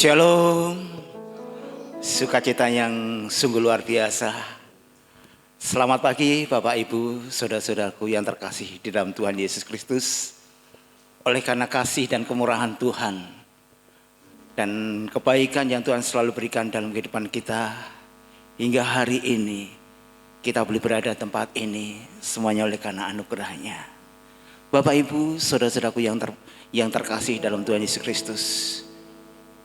Shalom, sukacita yang sungguh luar biasa. Selamat pagi Bapak Ibu, saudara-saudaraku yang terkasih di dalam Tuhan Yesus Kristus. Oleh karena kasih dan kemurahan Tuhan dan kebaikan yang Tuhan selalu berikan dalam kehidupan kita, hingga hari ini kita boleh berada di tempat ini, semuanya oleh karena anugerahnya. Bapak Ibu, saudara-saudaraku yang terkasih dalam Tuhan Yesus Kristus,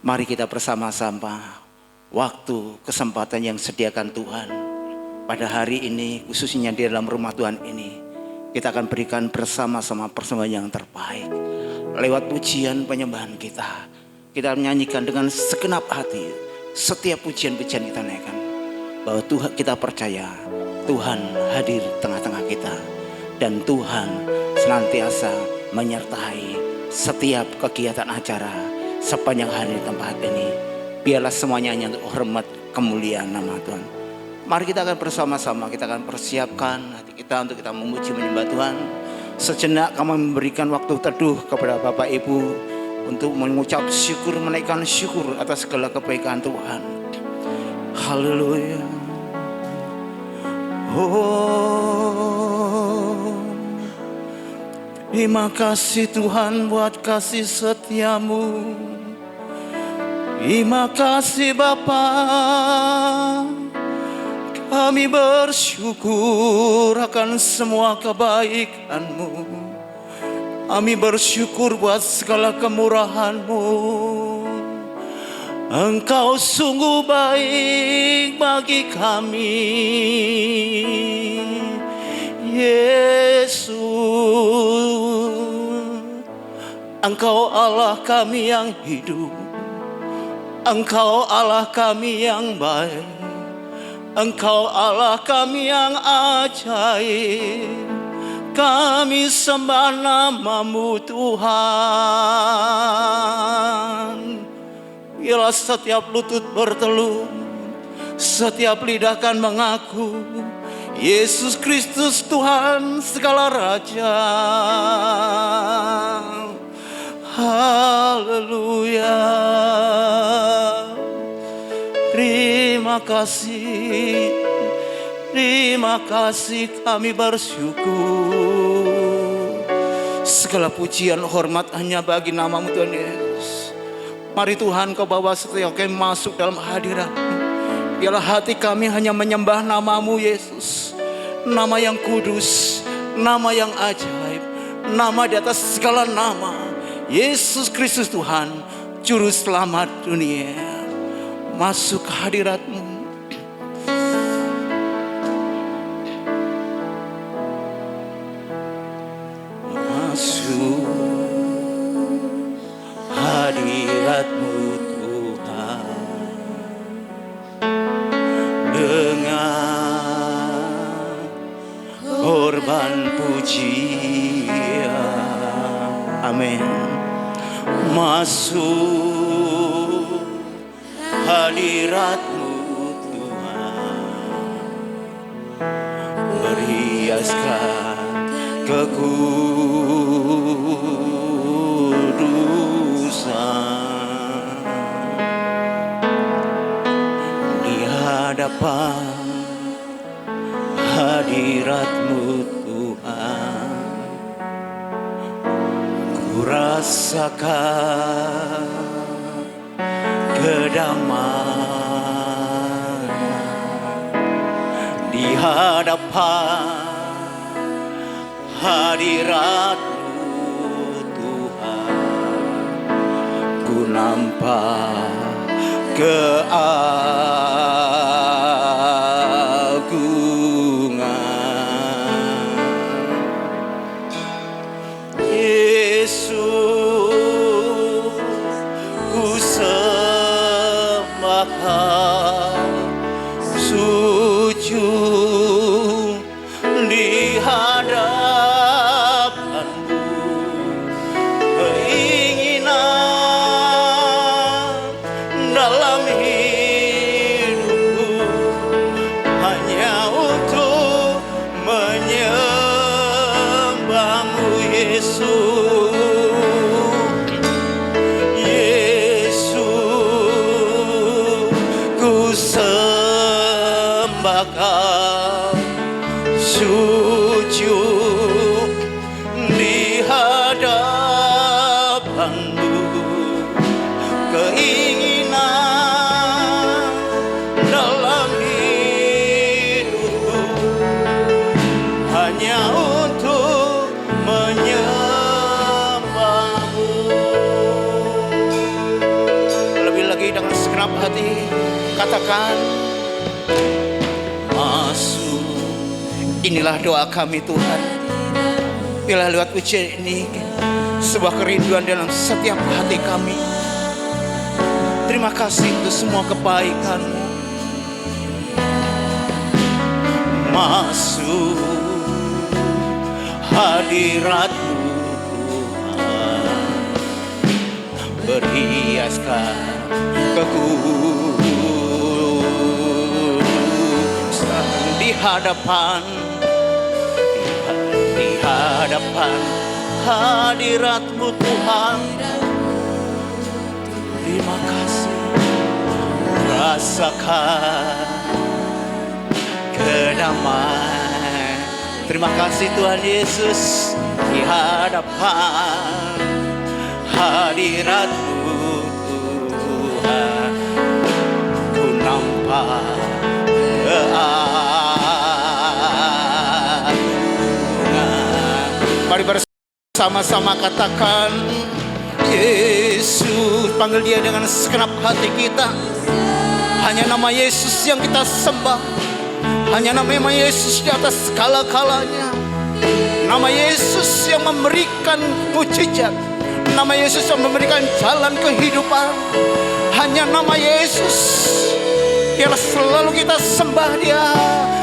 mari kita bersama-sama waktu kesempatan yang sediakan Tuhan pada hari ini, khususnya di dalam rumah Tuhan ini, kita akan berikan bersama-sama persembahan yang terbaik. Lewat pujian penyembahan kita menyanyikan dengan segenap hati. Setiap pujian-pujian kita naikkan bahwa Tuhan, kita percaya Tuhan hadir di tengah-tengah kita, dan Tuhan senantiasa menyertai setiap kegiatan acara sepanjang hari di tempat ini. Biarlah semuanya hanya untuk hormat kemuliaan nama Tuhan. Mari kita akan bersama-sama, kita akan persiapkan hati kita untuk kita memuji menyembah Tuhan. Sejenak kami memberikan waktu teduh kepada Bapak Ibu untuk mengucap syukur, menaikkan syukur atas segala kebaikan Tuhan. Haleluya. Terima kasih Tuhan buat kasih setiamu. Terima kasih Bapa, kami bersyukur akan semua kebaikan-Mu. Kami bersyukur buat segala kemurahan-Mu. Engkau sungguh baik bagi kami, Yesus. Engkau Allah kami yang hidup, Engkau Allah kami yang baik, Engkau Allah kami yang ajaib. Kami sembah nama-Mu Tuhan. Biarlah setiap lutut berteluh, setiap lidah kan mengaku Yesus Kristus Tuhan segala raja. Haleluya. Terima kasih kami bersyukur. Segala pujian hormat hanya bagi nama-Mu Tuhan Yesus. Mari Tuhan Kau bawa setiap kami masuk dalam hadirat-Mu. Biarlah hati kami hanya menyembah nama-Mu Yesus, nama yang kudus, nama yang ajaib, nama di atas segala nama, Yesus Kristus Tuhan, Juru Selamat dunia. Masuk ke hadirat-Mu. Masuk hadirat-Mu Tuhan dengan korban pujian. Amin. Masuk hadirat-Mu Tuhan, berhiaskan kekudusan di hadapan hadirat-Mu Tuhan. Ku rasakan kedamaian di hadapan hadirat-Mu Tuhan. Ku nampak keagungan Yesus. Ku sembah sujud di hadapan-Mu. Keinginan dalam hidupku hanya untuk menyembah-Mu Yesus. Yesus persembahkan, sujud di hadapanmu. Keinginan dalam hidupku hanya untuk menyembahmu. Lebih lagi dengan segenap hati katakan, masuk. Inilah doa kami Tuhan. Bila lewat ujian ini sebuah kerinduan dalam setiap hati kami. Terima kasih untuk semua kebaikan-Mu. Masuk hadirat-Mu Tuhan, berhiaskan kekudusan di hadapan hadirat-Mu Tuhan. Terima kasih, rasakan kedamaian. Terima kasih Tuhan Yesus, di hadapan hadirat-Mu Tuhan, ku nampak keagungan. Mari bersama-sama katakan, Yesus. Panggil Dia dengan segenap hati kita. Hanya nama Yesus yang kita sembah. Hanya nama Yesus di atas segala-galanya. Nama Yesus yang memberikan mujizat. Nama Yesus yang memberikan jalan kehidupan. Hanya nama Yesus yang selalu kita sembah Dia.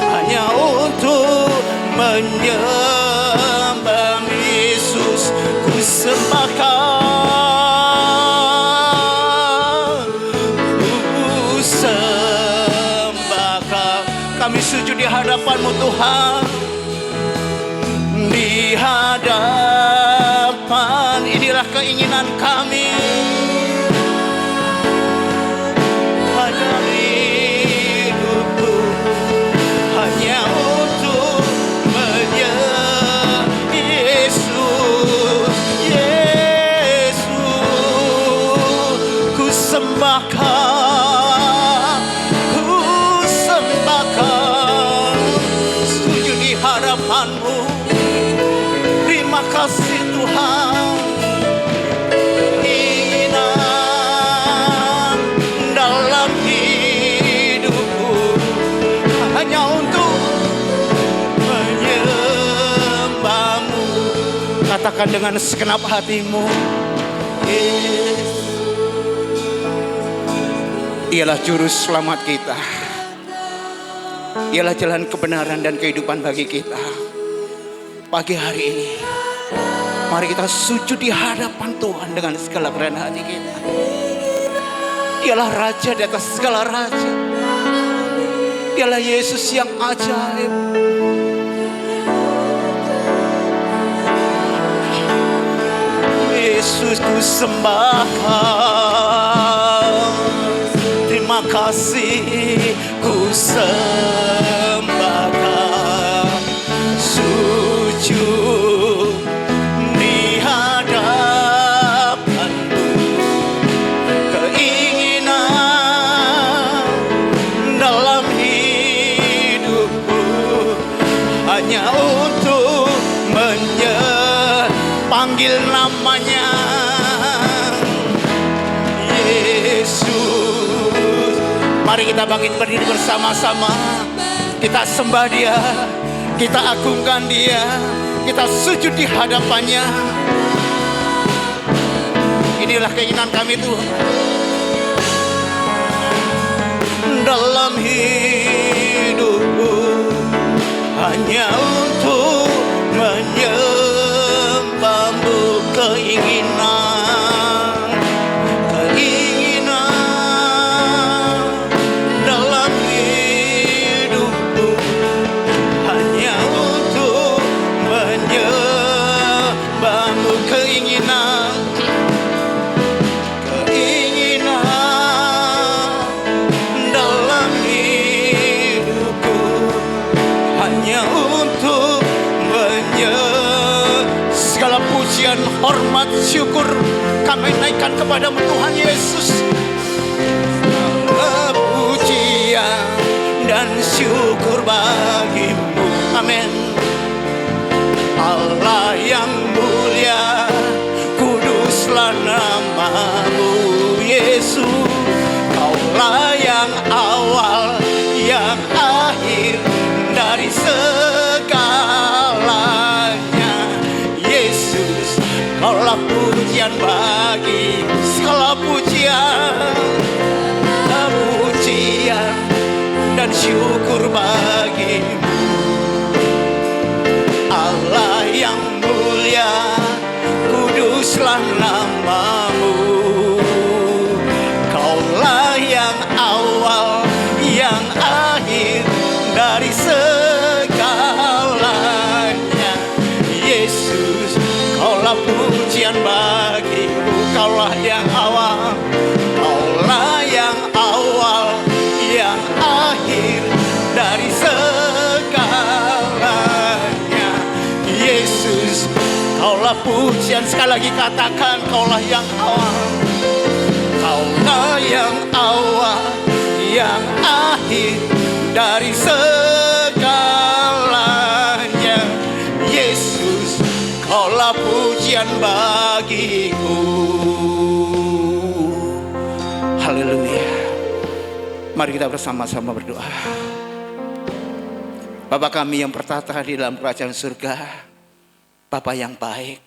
Hanya untuk menyembah Yesus ku sembahkan, ku sembahkan. Kami sujud di hadapan-Mu Tuhan, di hadapan. Inilah keinginan kami. Hanya hidupku hanya untuk menyembah Yesus. Yesus ku sembahkan, ku sembahkan. Sujud di hadapan-Mu. Terima kasih Tuhan. Keinginan dalam hidupku hanya untuk menyembah-Mu. Katakan dengan segenap hatimu, Yesus. Ialah juru selamat kita. Ialah jalan kebenaran dan kehidupan bagi kita. Pagi hari ini, mari kita sujud di hadapan Tuhan dengan segala kerendahan hati kita. Dialah Raja di atas segala raja. Dialah Yesus yang ajaib. Yesus ku sembahkan. Terima kasih, ku sembahkan. Sujud di hadapan-Mu. Keinginan dalam hidupku hanya untuk panggil namanya Yesus. Mari kita bangkit berdiri bersama-sama. Kita sembah Dia, kita agungkan Dia, kita sujud di hadapannya. Inilah keinginan kami Tuhan. Dalam hidupku hanya untuk menyembah-Mu. Keinginan dalam hidupku hanya untuk menyembah-Mu. Keinginan dalam hidupku pujian, hormat, syukur kami naikkan kepadamu Tuhan Yesus. Pujian dan syukur bagimu. Amin. Allah yang mulia, kuduslah namamu Yesus. Kaulah yang awal, yang akhir dari segalanya. Yesus, kaulah pujian bagi segala pujian, pujian dan syukur bagimu. Allah yang mulia, kuduslah namamu. Kaulah yang awal, yang akhir dari segalanya. Yesus, kaulah pujian bagiku. Kaulah yang awal, kaulah yang awal, yang akhir dari segalanya. Yesus, kaulah pujian. Sekali lagi katakan, kaulah yang awal, kaulah yang awal, yang akhir dari segalanya. Yesus, kaulah pujian bagiku. Haleluya. Mari kita bersama-sama berdoa. Bapa kami yang bertata di dalam kerajaan surga, Bapa yang baik,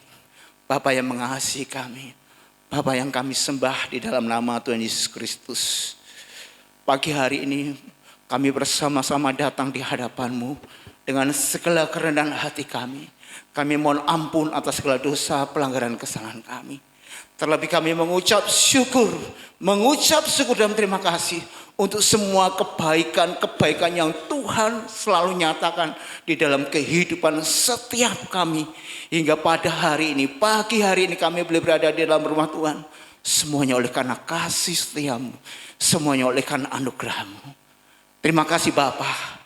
Bapa yang mengasihi kami, Bapa yang kami sembah di dalam nama Tuhan Yesus Kristus. Pagi hari ini kami bersama-sama datang di hadapan-Mu dengan segala kerendahan hati kami. Kami mohon ampun atas segala dosa, pelanggaran, kesalahan kami. Terlebih kami mengucap syukur dan terima kasih untuk semua kebaikan-kebaikan yang Tuhan selalu nyatakan di dalam kehidupan setiap kami. Hingga pada hari ini, pagi hari ini kami boleh berada di dalam rumah Tuhan. Semuanya oleh karena kasih setiamu, semuanya oleh karena anugerah-Mu. Terima kasih Bapa.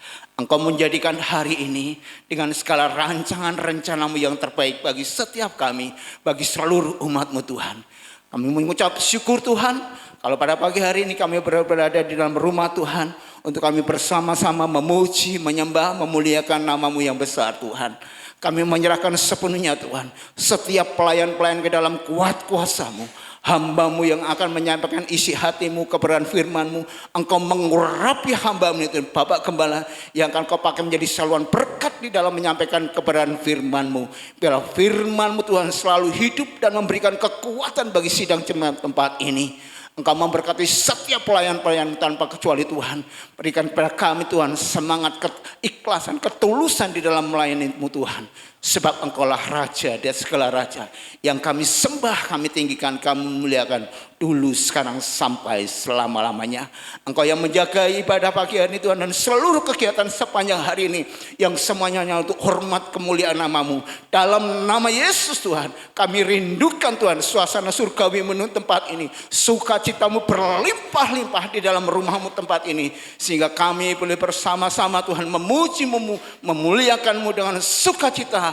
Engkau menjadikan hari ini dengan segala rancangan rencana-Mu yang terbaik bagi setiap kami, bagi seluruh umat-Mu Tuhan. Kami mengucap syukur Tuhan, kalau pada pagi hari ini kami berada di dalam rumah Tuhan, untuk kami bersama-sama memuji, menyembah, memuliakan nama-Mu yang besar Tuhan. Kami menyerahkan sepenuhnya Tuhan, setiap pelayan-pelayan ke dalam kuat kuasa-Mu. Hamba-Mu yang akan menyampaikan isi hati-Mu, kebenaran firman-Mu. Engkau mengurapi hamba-Mu itu, Bapak Gembala, yang akan Kau pakai menjadi saluran berkat di dalam menyampaikan kebenaran firman-Mu. Biarlah firman-Mu Tuhan selalu hidup dan memberikan kekuatan bagi sidang jemaat tempat ini. Engkau memberkati setiap pelayan-pelayan tanpa kecuali Tuhan. Berikan kepada kami Tuhan semangat, keikhlasan, ketulusan di dalam melayani-Mu Tuhan. Sebab Engkaulah Raja dan segala Raja. Yang kami sembah, kami tinggikan, kami muliakan. Dulu, sekarang, sampai selama-lamanya. Engkau yang menjaga ibadah pagi hari ini Tuhan. Dan seluruh kegiatan sepanjang hari ini. Yang semuanya hanya untuk hormat kemuliaan nama-Mu. Dalam nama Yesus Tuhan. Kami rindukan Tuhan suasana surgawi menuju tempat ini. Sukacita-Mu berlimpah-limpah di dalam rumah-Mu tempat ini. Sehingga kami boleh bersama-sama Tuhan memuji-Mu, memuliakan-Mu dengan sukacita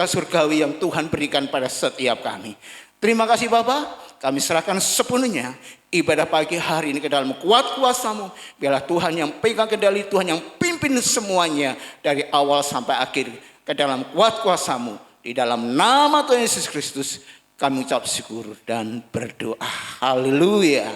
surgawi yang Tuhan berikan pada setiap kami. Terima kasih Bapa. Kami serahkan sepenuhnya ibadah pagi hari ini ke dalam kuat kuasa-Mu. Biarlah Tuhan yang pegang kendali, Tuhan yang pimpin semuanya dari awal sampai akhir ke dalam kuat kuasa-Mu. Di dalam nama Tuhan Yesus Kristus kami ucap syukur dan berdoa. Haleluya.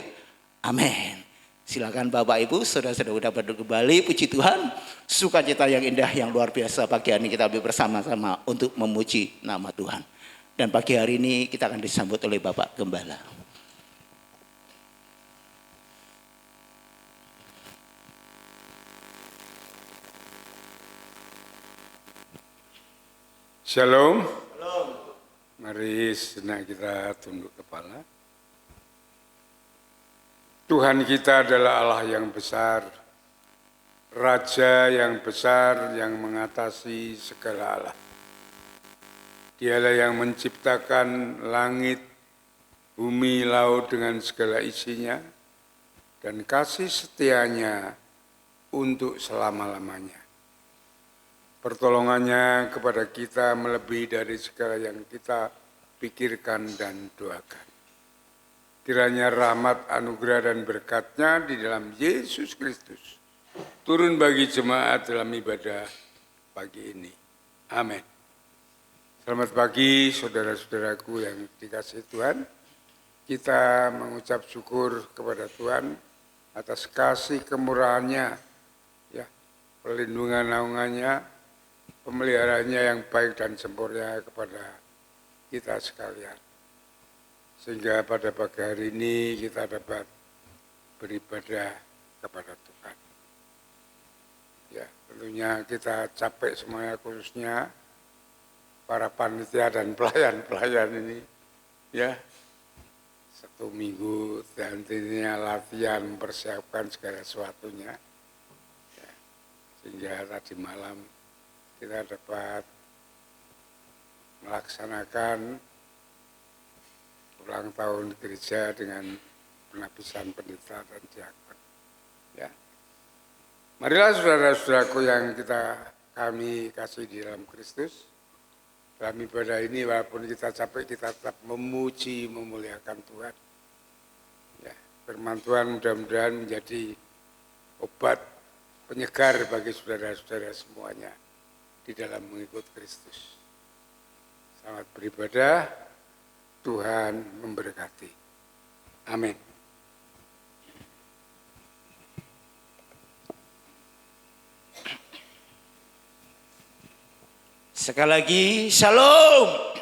Amin. Silakan Bapak Ibu, saudara-saudara berdua kembali. Puji Tuhan, sukacita yang indah, yang luar biasa pagi hari ini kita bersama-sama untuk memuji nama Tuhan. Dan pagi hari ini kita akan disambut oleh Bapak Gembala. Shalom. Mari sejenak kita tunduk kepala. Tuhan kita adalah Allah yang besar, Raja yang besar yang mengatasi segala Allah. Dialah yang menciptakan langit, bumi, laut dengan segala isinya, dan kasih setianya untuk selama-lamanya. Pertolongannya kepada kita melebihi dari segala yang kita pikirkan dan doakan. Kiranya rahmat, anugerah, dan berkat-Nya di dalam Yesus Kristus turun bagi jemaat dalam ibadah pagi ini. Amin. Selamat pagi saudara-saudaraku yang dikasihi Tuhan. Kita mengucap syukur kepada Tuhan atas kasih kemurahan-Nya, ya, perlindungan naungan-Nya, pemeliharaannya yang baik dan sempurna kepada kita sekalian. Sehingga pada pagi hari ini kita dapat beribadah kepada Tuhan. Ya, tentunya kita capek semuanya, khususnya para panitia dan pelayan-pelayan ini, ya, 1 minggu dan intinya latihan mempersiapkan segala sesuatunya, ya, sehingga tadi malam kita dapat melaksanakan ulang tahun gereja dengan penabisan pendeta dan diakon. Ya, marilah saudara-saudaraku yang kami kasih di dalam Kristus. Dalam ibadah ini walaupun kita capek, kita tetap memuji, memuliakan Tuhan. Ya, firman Tuhan mudah-mudahan menjadi obat penyegar bagi saudara-saudara semuanya di dalam mengikut Kristus. Selamat beribadah, Tuhan memberkati. Amin. Sekali lagi, shalom.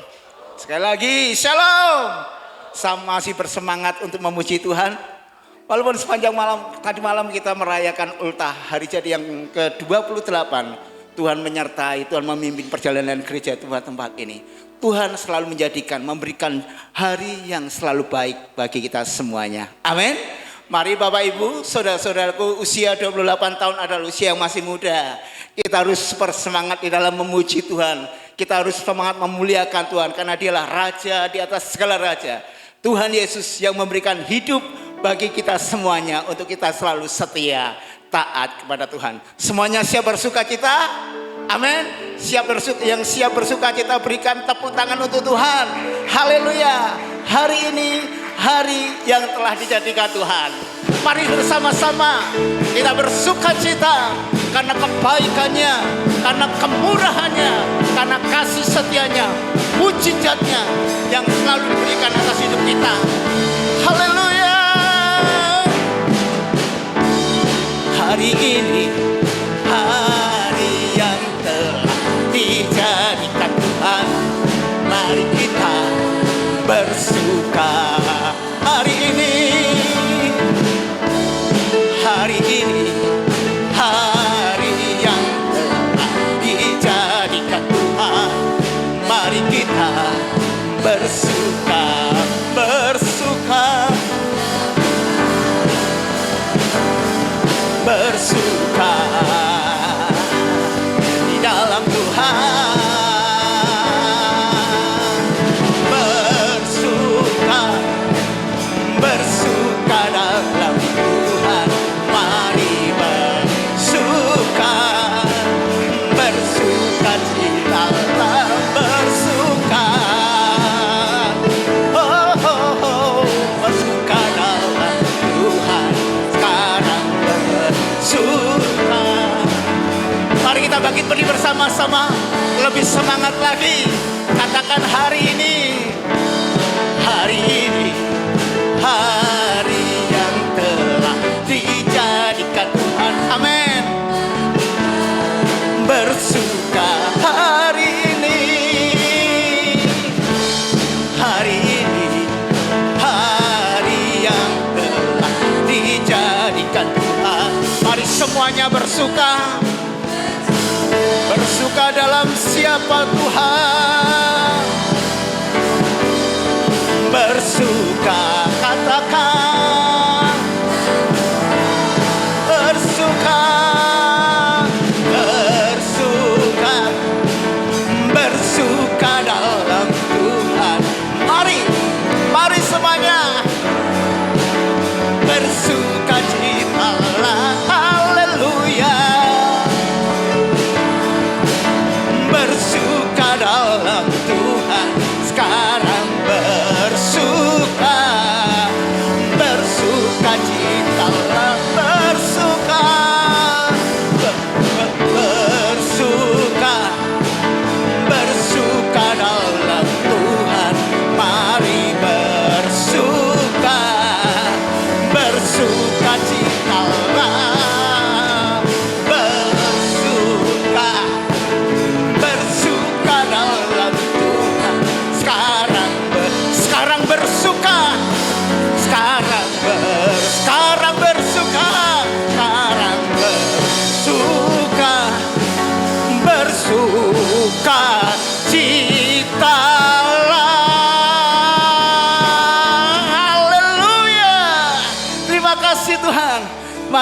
Sekali lagi, shalom. Sama masih bersemangat untuk memuji Tuhan. Walaupun sepanjang tadi malam kita merayakan ultah hari jadi yang ke-28. Tuhan menyertai, Tuhan memimpin perjalanan gereja Tuhan tempat ini. Tuhan selalu memberikan hari yang selalu baik bagi kita semuanya. Amin. Mari Bapak Ibu, saudara-saudaraku, usia 28 tahun adalah usia yang masih muda. Kita harus bersemangat di dalam memuji Tuhan. Kita harus semangat memuliakan Tuhan karena Dialah Raja di atas segala raja. Tuhan Yesus yang memberikan hidup bagi kita semuanya untuk kita selalu setia, taat kepada Tuhan. Semuanya siap bersuka cita? Amin. Yang siap bersuka cita berikan tepuk tangan untuk Tuhan. Haleluya. Hari ini hari yang telah dijadikan Tuhan. Mari bersama-sama kita bersuka cita karena kebaikannya, karena kemurahannya, karena kasih setianya, mujizatnya yang selalu diberikan atas hidup kita. Haleluya. Hari ini hari yang telah dijadikan Tuhan. Mari kita bersuka. Hari ini hari yang telah dijadikan Tuhan. Mari kita bersuka, bersuka di dalam Tuhan. Bersuka dalam Tuhan. Mari bersuka cita, bersuka. Bersuka dalam Tuhan. Sekarang bersuka. Mari kita bangkit berdiri bersama-sama, lebih semangat lagi. Katakan hari ini hari yang telah dijadikan Tuhan. Amin. Bersuka hari ini hari yang telah dijadikan Tuhan. Mari semuanya bersuka dalam siapa Tuhan. Bersuka, katakan bersuka dalam Tuhan. Mari semuanya bersuka citalah. Haleluya. Bersuka dalam Tuhan. Sekarang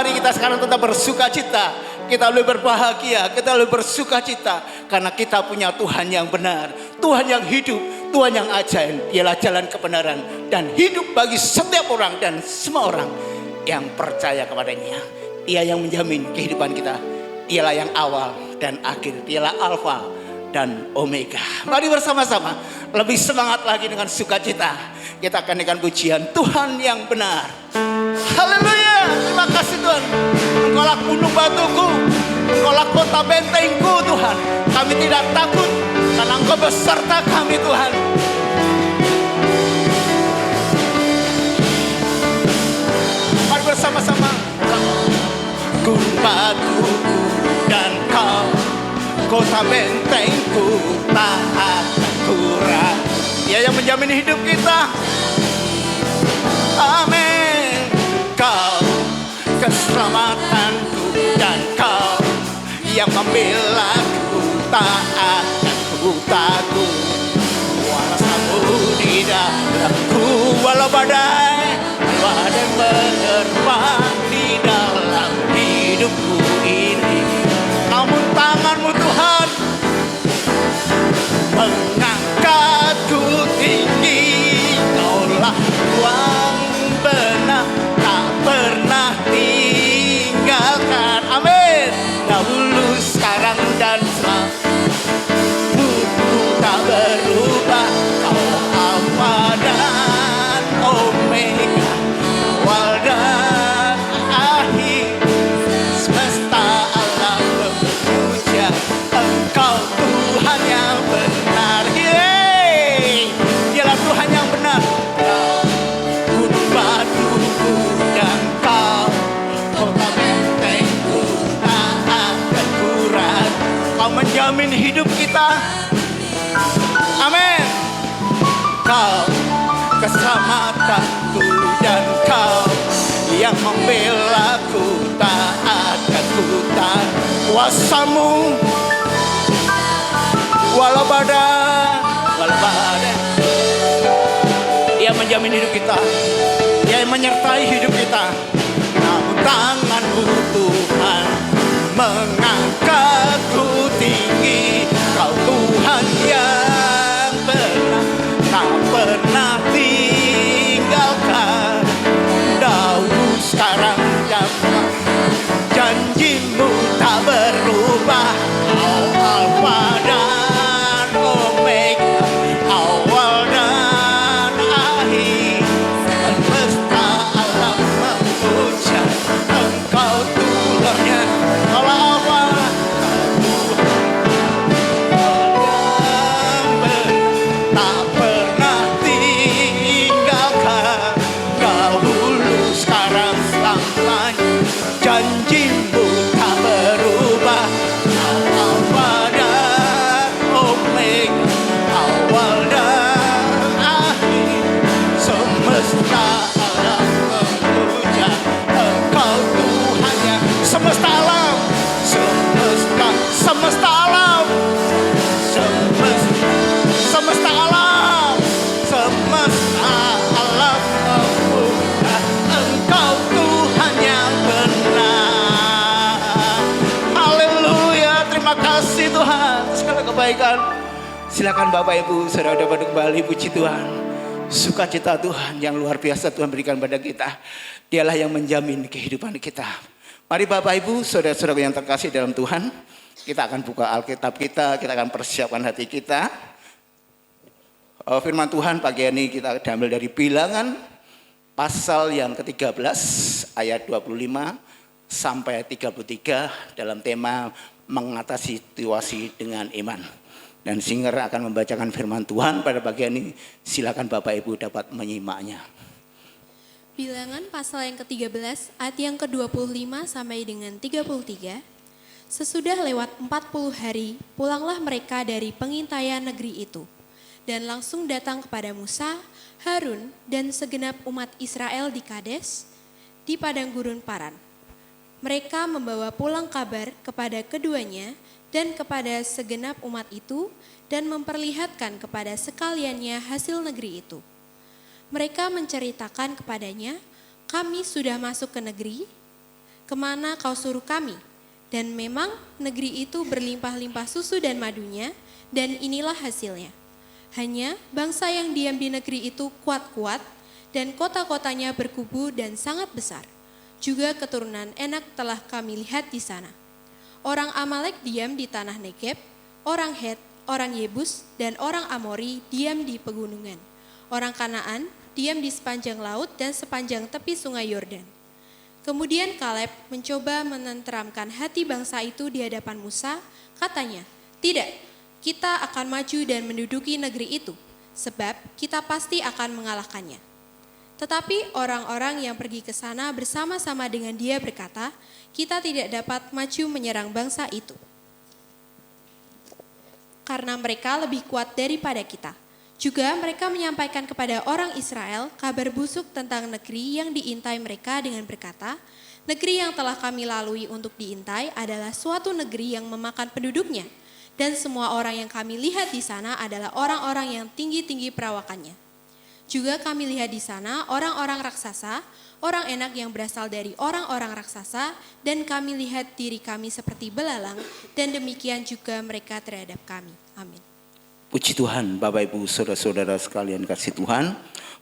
Mari kita sekarang tetap bersuka cita. Kita lebih berbahagia, kita lebih bersuka cita. Karena kita punya Tuhan yang benar, Tuhan yang hidup, Tuhan yang ajaib. Dialah jalan kebenaran dan hidup bagi setiap orang dan semua orang yang percaya kepadanya. Dia yang menjamin kehidupan kita. Dialah yang awal dan akhir. Dialah Alfa dan Omega. Mari bersama-sama lebih semangat lagi dengan sukacita. Kita akan dengan pujian Tuhan yang benar. Haleluya. Terima kasih Tuhan. Engkaulah gunung batuku, Engkaulah kota bentengku Tuhan. Kami tidak takut karena Engkau beserta kami Tuhan. Mari bersama-sama. Gunung batuku dan Kau, kota bentengku tak akan kurang. Dia yang menjamin hidup kita. Amin. Kau keselamatanku dan Kau yang membelaku, tak akan ku takut. Kuasamu di dalamku, walau badai menerpa di dalam hidupku ini. Namun tanganmu Tuhan mengangkatku tinggi. Kaulah Tuhan benar, tak pernah tinggalkan. Amin. Dahulu, sekarang dan selalu tak berubah. Kau Alfa dan Omega, awal dan akhir. Semesta alam memuja Engkau Tuhan yang benar. Dialah Tuhan yang benar. Gunung batuku dan Kau, kota bentengku tak akan kurang. Kau menjamin hidup kita. Amin. Kau keselamatanku dan Kau yang membelaku, tak akan ku takut. Kuasamu walau badai. Dia menjamin hidup kita. Dia yang menyertai hidup kita. Namun tanganmu Tuhan mengangkatku tinggi. Kau Tuhan yang benar, tak pernah tinggalkan. Dahulu, sekarang dan janjimu tak berubah. Kau Alfa dan Omega, awal dan akhir. Semesta alam memuja Engkau Tuhannya. Kalau apa tak pernah tinggalkan. Dahulu, sekarang, selamanya. Janjimu tak berubah. Alfa dan Omega, awal dan akhir. Semesta alam memuja Engkau Tuhannya. Semesta alam, semesta alam, semesta alam, semesta alam memuja Engkau Tuhan yang benar. Haleluya. Terima kasih Tuhan atas segala kebaikan. Silakan Bapak Ibu Saudara dapat kembali puji Tuhan. Sukacita Tuhan yang luar biasa Tuhan berikan pada kita. Dialah yang menjamin kehidupan kita. Mari Bapak Ibu Saudara-saudara yang terkasih dalam Tuhan, kita akan buka Alkitab kita akan persiapkan hati kita. Firman Tuhan pagi ini kita diambil dari Bilangan pasal yang ke-13 ayat 25 sampai 33 dalam tema mengatasi situasi dengan iman. Dan singer akan membacakan firman Tuhan pada bagian ini. Silakan Bapak Ibu dapat menyimaknya. Bilangan pasal yang ke-13 ayat yang ke-25 sampai dengan 33. Sesudah lewat 40 hari, pulanglah mereka dari pengintaian negeri itu. Dan langsung datang kepada Musa, Harun, dan segenap umat Israel di Kades, di padang gurun Paran. Mereka membawa pulang kabar kepada keduanya dan kepada segenap umat itu, dan memperlihatkan kepada sekaliannya hasil negeri itu. Mereka menceritakan kepadanya, kami sudah masuk ke negeri, kemana kau suruh kami. Dan memang negeri itu berlimpah-limpah susu dan madunya, dan inilah hasilnya. Hanya bangsa yang diam di negeri itu kuat-kuat, dan kota-kotanya berkubu dan sangat besar. Juga keturunan Enak telah kami lihat di sana. Orang Amalek diam di tanah Negeb, orang Het, orang Yebus, dan orang Amori diam di pegunungan. Orang Kanaan diam di sepanjang laut dan sepanjang tepi sungai Yordan. Kemudian Kaleb mencoba menenteramkan hati bangsa itu di hadapan Musa, katanya, "Tidak, kita akan maju dan menduduki negeri itu, sebab kita pasti akan mengalahkannya." Tetapi orang-orang yang pergi ke sana bersama-sama dengan dia berkata, "Kita tidak dapat maju menyerang bangsa itu, karena mereka lebih kuat daripada kita." Juga mereka menyampaikan kepada orang Israel kabar busuk tentang negeri yang diintai mereka dengan berkata, "Negeri yang telah kami lalui untuk diintai adalah suatu negeri yang memakan penduduknya, dan semua orang yang kami lihat di sana adalah orang-orang yang tinggi-tinggi perawakannya. Juga kami lihat di sana orang-orang raksasa, orang Enak yang berasal dari orang-orang raksasa, dan kami lihat diri kami seperti belalang, dan demikian juga mereka terhadap kami." Amin. Puji Tuhan, Bapak Ibu, Saudara-saudara sekalian kasih Tuhan.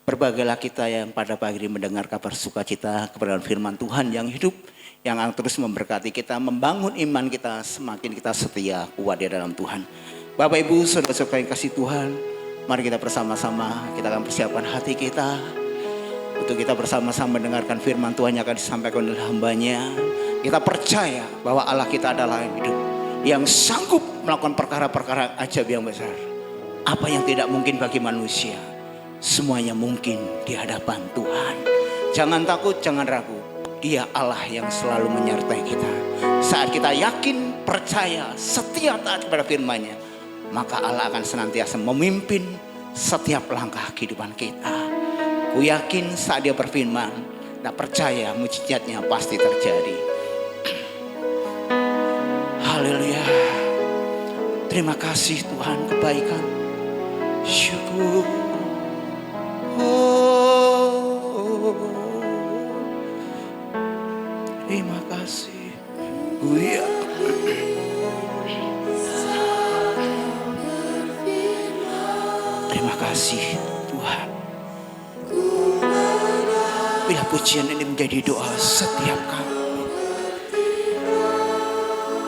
Berbahagialah kita yang pada pagi ini mendengar kabar sukacita kebenaran firman Tuhan yang hidup, yang akan terus memberkati kita, membangun iman kita, semakin kita setia kuat di dalam Tuhan. Bapak Ibu, Saudara-saudara yang kasih Tuhan, mari kita bersama-sama, kita akan persiapkan hati kita untuk kita bersama-sama mendengarkan firman Tuhan yang akan disampaikan oleh hamba-Nya. Kita percaya bahwa Allah kita adalah yang hidup, yang sanggup melakukan perkara-perkara ajaib yang besar. Apa yang tidak mungkin bagi manusia, semuanya mungkin di hadapan Tuhan. Jangan takut, jangan ragu. Dia Allah yang selalu menyertai kita. Saat kita yakin, percaya, setia taat kepada firman-Nya, maka Allah akan senantiasa memimpin setiap langkah kehidupan kita. Ku yakin saat Dia berfirman, dan percaya mujizatnya pasti terjadi. Haleluya. Terima kasih Tuhan, kebaikan. Syukur. Terima kasih. Ya. Terima kasih Tuhan. Bila pujian ini menjadi doa setiap kami,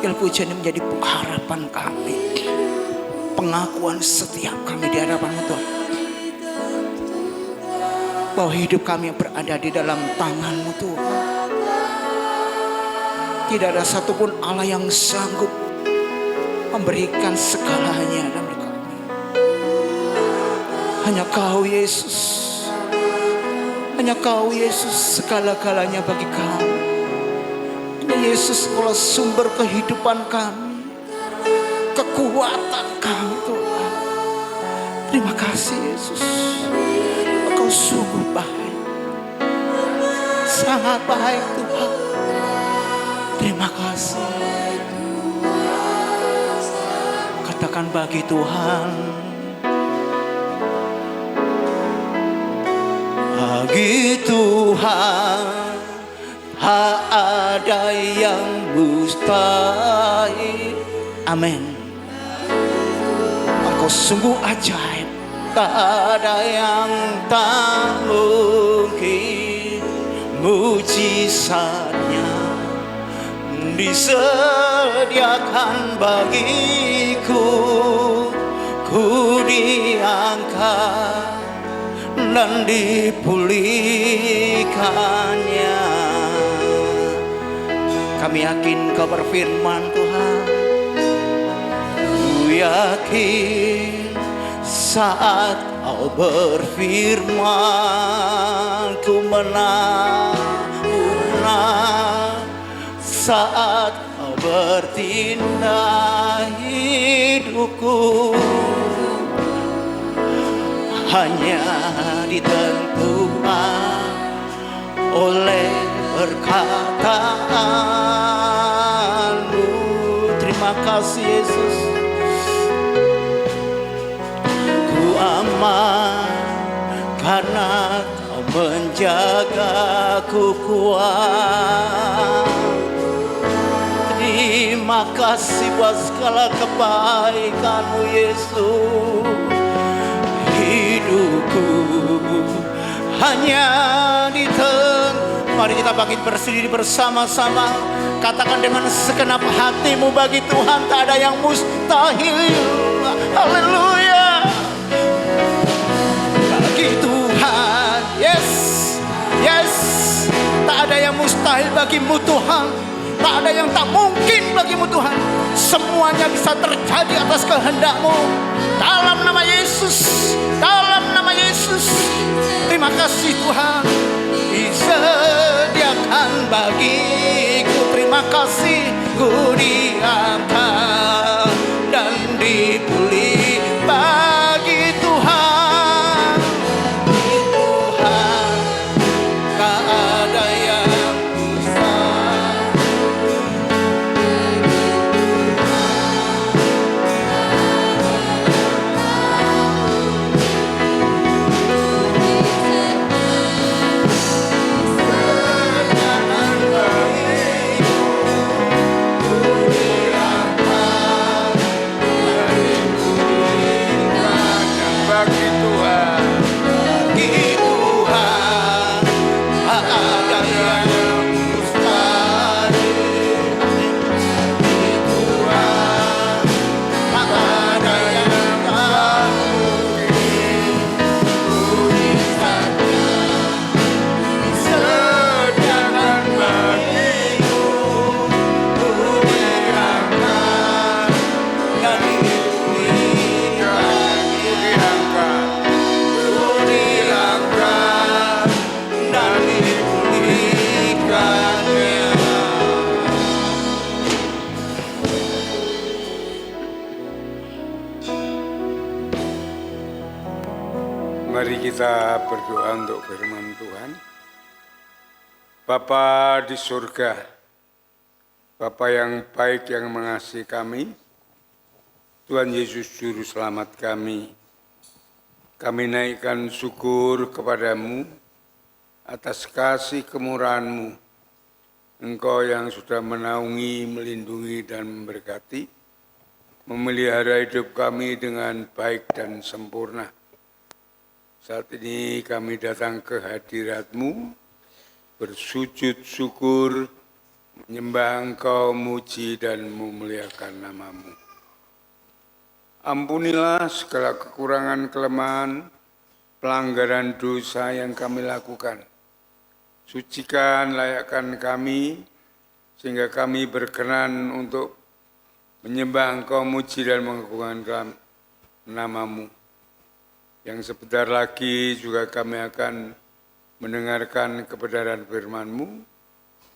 bila pujian ini menjadi pengharapan kami, pengakuan setiap kami di hadapan-Mu Tuhan, bahwa hidup kami yang berada di dalam tangan-Mu Tuhan. Tidak ada satupun Allah yang sanggup memberikan segalanya dalam kami. Hanya Kau Yesus, hanya Kau Yesus segala-galanya bagi kami. Hanya Yesus adalah sumber kehidupan kami, kekuatan kami Tuhan. Terima kasih Yesus, Engkau sungguh baik, sangat baik Tuhan. Terima kasih. Katakan bagi Tuhan, bagi Tuhan tak ada yang mustahil. Amin. Engkau sungguh ajaib, tak ada yang tak mungkin. Mujizatnya disediakan bagiku, ku diangkat dan dipulihkannya. Kami yakin Kau berfirman Tuhan. Ku yakin saat Kau berfirman, ku menang. Saat Kau bertindak, hidupku hanya ditentukan oleh perkataan-Mu. Terima kasih Yesus. Ku aman karena Kau menjagaku kuat. Terima kasih buat segala kebaikan-Mu Yesus. Hidupku hanya mari kita bangkit berdiri bersama-sama. Katakan dengan segenap hatimu, bagi Tuhan tak ada yang mustahil. Haleluya. Bagi Tuhan, yes, yes, tak ada yang mustahil bagimu Tuhan. Tak ada yang tak mungkin bagimu Tuhan. Semuanya bisa terjadi atas kehendak-Mu. Dalam nama Yesus, dalam nama Yesus. Terima kasih Tuhan, disediakan bagiku. Terima kasih, ku diangkat dan dipulih bagi Tuhan. Tuhan, tak ada yang mustahil. Mari kita berdoa untuk firman Tuhan. Bapa di surga, Bapa yang baik yang mengasihi kami, Tuhan Yesus Juru Selamat kami naikkan syukur kepadamu atas kasih kemurahan-Mu. Engkau yang sudah menaungi, melindungi, dan memberkati, memelihara hidup kami dengan baik dan sempurna. Saat ini kami datang ke hadirat-Mu, bersujud syukur, menyembah Engkau, muji dan memuliakan nama-Mu. Ampunilah segala kekurangan, kelemahan, pelanggaran dosa yang kami lakukan. Sucikan, layakkan kami, sehingga kami berkenan untuk menyembah Engkau, muji dan mengagungkan nama-Mu. Yang sebentar lagi juga kami akan mendengarkan kebenaran firman-Mu.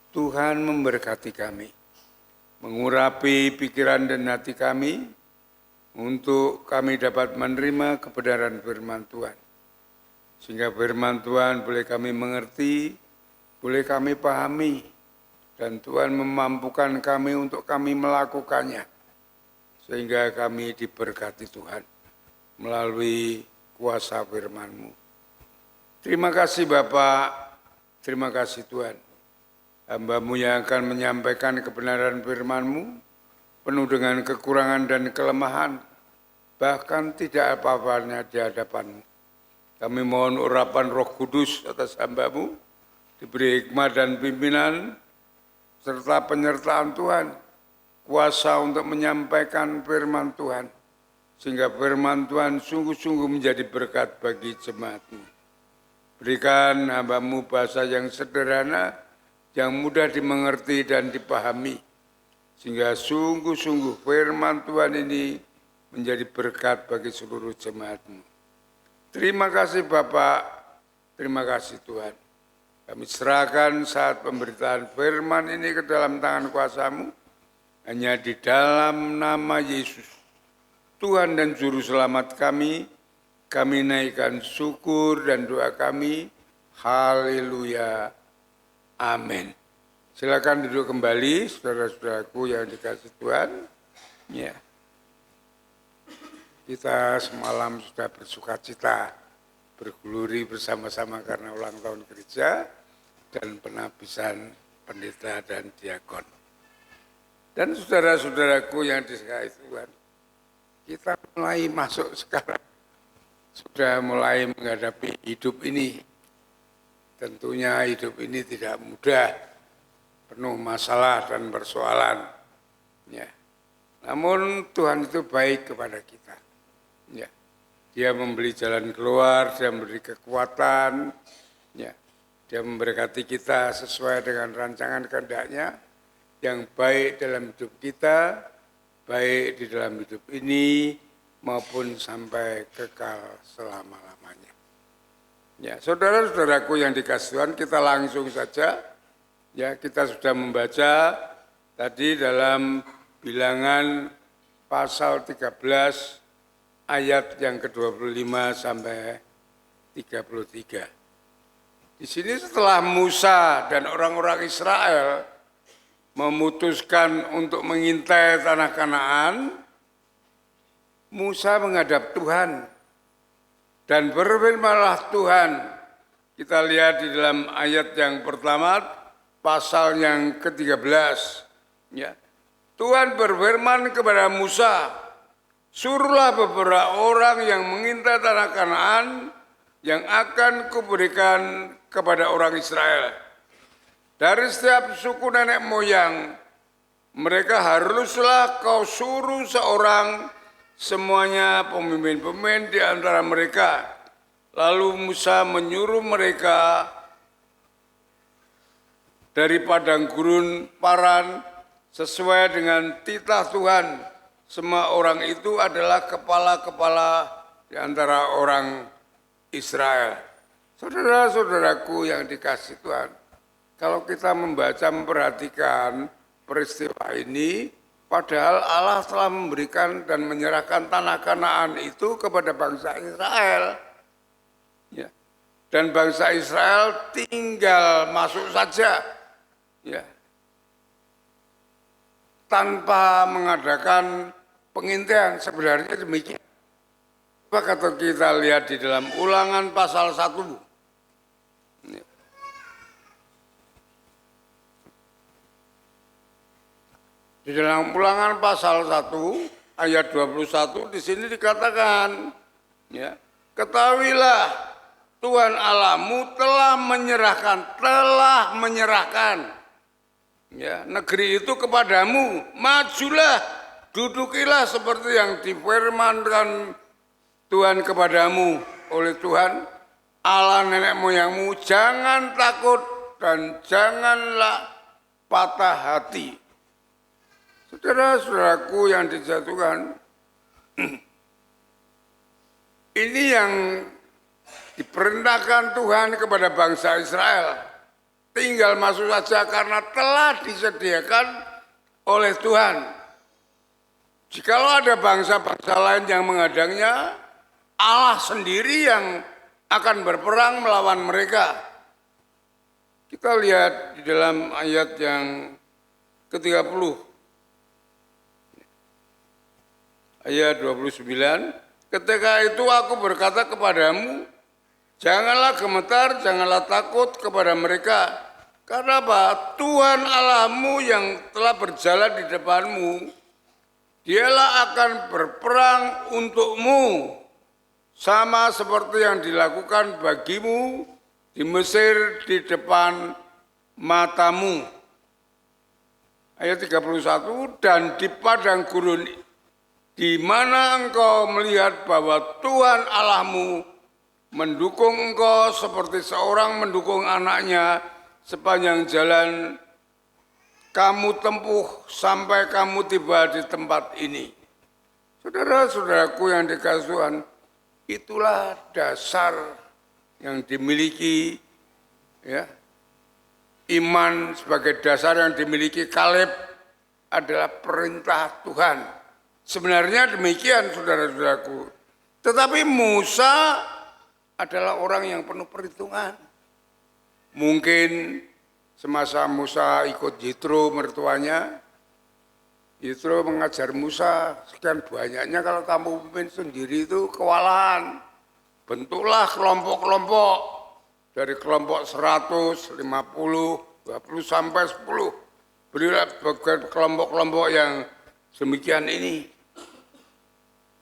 Tuhan memberkati kami, mengurapi pikiran dan hati kami, untuk kami dapat menerima kebenaran firman Tuhan. Sehingga firman Tuhan boleh kami mengerti, boleh kami pahami, dan Tuhan memampukan kami untuk kami melakukannya. Sehingga kami diberkati Tuhan melalui kuasa firman-Mu. Terima kasih Bapa, terima kasih Tuhan. Hamba-Mu yang akan menyampaikan kebenaran firman-Mu, penuh dengan kekurangan dan kelemahan, bahkan tidak apa-apanya di hadapan-Mu. Kami mohon urapan Roh Kudus atas hamba-Mu, diberi hikmat dan pimpinan, serta penyertaan Tuhan, kuasa untuk menyampaikan firman Tuhan, sehingga firman Tuhan sungguh-sungguh menjadi berkat bagi jemaat-Mu. Berikan hamba-Mu bahasa yang sederhana, yang mudah dimengerti dan dipahami, sehingga sungguh-sungguh firman Tuhan ini menjadi berkat bagi seluruh jemaat-Mu. Terima kasih Bapak, terima kasih Tuhan. Kami serahkan saat pemberitaan firman ini ke dalam tangan kuasa-Mu, hanya di dalam nama Yesus, Tuhan dan Juru Selamat kami naikkan syukur dan doa kami. Haleluya. Amin. Silakan duduk kembali, saudara-saudaraku yang dikasihi Tuhan. Ya. Kita semalam sudah bersuka cita berguluri bersama-sama karena ulang tahun gereja dan penabisan pendeta dan diakon. Dan saudara-saudaraku yang dikasihi Tuhan, kita mulai masuk sekarang, sudah mulai menghadapi hidup ini. Tentunya hidup ini tidak mudah, penuh masalah dan persoalan. Ya. Namun Tuhan itu baik kepada kita. Ya. Dia memberi jalan keluar, dia memberi kekuatan, ya. Dia memberkati kita sesuai dengan rancangan kehendak-Nya yang baik dalam hidup kita, baik di dalam hidup ini maupun sampai kekal selama-lamanya. Ya, saudara-saudaraku yang dikasihi Tuhan, kita langsung saja. Ya, kita sudah membaca tadi dalam Bilangan pasal 13 ayat yang ke-25 sampai 33. Di sini setelah Musa dan orang-orang Israel memutuskan untuk mengintai tanah Kanaan, Musa menghadap Tuhan dan berfirmanlah Tuhan. Kita lihat di dalam ayat yang pertama, pasal yang ke-13. Ya. Tuhan berfirman kepada Musa, suruhlah beberapa orang yang mengintai tanah Kanaan yang akan kuberikan kepada orang Israel. Dari setiap suku nenek moyang, mereka haruslah kau suruh seorang, semuanya pemimpin-pemimpin di antara mereka. Lalu Musa menyuruh mereka dari padang gurun Paran sesuai dengan titah Tuhan. Semua orang itu adalah kepala-kepala di antara orang Israel. Saudara-saudaraku yang dikasihi Tuhan, kalau kita membaca, memperhatikan peristiwa ini, padahal Allah telah memberikan dan menyerahkan tanah Kanaan itu kepada bangsa Israel. Ya. Dan bangsa Israel tinggal masuk saja. Ya. Tanpa mengadakan pengintaian, sebenarnya demikian. Coba kalau kita lihat di dalam Ulangan pasal 1. Di dalam Ulangan pasal 1 ayat 21 di sini dikatakan, ya, ketahuilah Tuhan Allahmu telah menyerahkan ya, negeri itu kepadamu, majulah, dudukilah seperti yang difirmankan Tuhan kepadamu oleh Tuhan Allah nenek moyangmu, jangan takut dan janganlah patah hati. Saudara-saudaraku yang dijatuhkan, ini yang diperintahkan Tuhan kepada bangsa Israel. Tinggal masuk saja karena telah disediakan oleh Tuhan. Jikalau ada bangsa-bangsa lain yang menghadangnya, Allah sendiri yang akan berperang melawan mereka. Kita lihat di dalam ayat yang ke-30. Ayat 29, ketika itu aku berkata kepadamu, janganlah gemetar, janganlah takut kepada mereka. Karena apa? Tuhan Allahmu yang telah berjalan di depanmu, Dialah akan berperang untukmu, sama seperti yang dilakukan bagimu di Mesir di depan matamu. Ayat 31, dan di padang gurun di mana engkau melihat bahwa Tuhan Allahmu mendukung engkau seperti seorang mendukung anaknya sepanjang jalan kamu tempuh sampai kamu tiba di tempat ini. Saudara-saudaraku yang dikasihi Tuhan, itulah dasar yang dimiliki, ya, iman sebagai dasar yang dimiliki Kaleb adalah perintah Tuhan. Sebenarnya demikian saudara-saudaraku. Tetapi Musa adalah orang yang penuh perhitungan. Mungkin semasa Musa ikut Yitro mertuanya, Yitro mengajar Musa, sekian banyaknya kalau kamu pimpin sendiri itu kewalahan. bentuklah kelompok-kelompok dari kelompok 100, 50, 20 sampai 10. Berilah kelompok-kelompok yang demikian ini.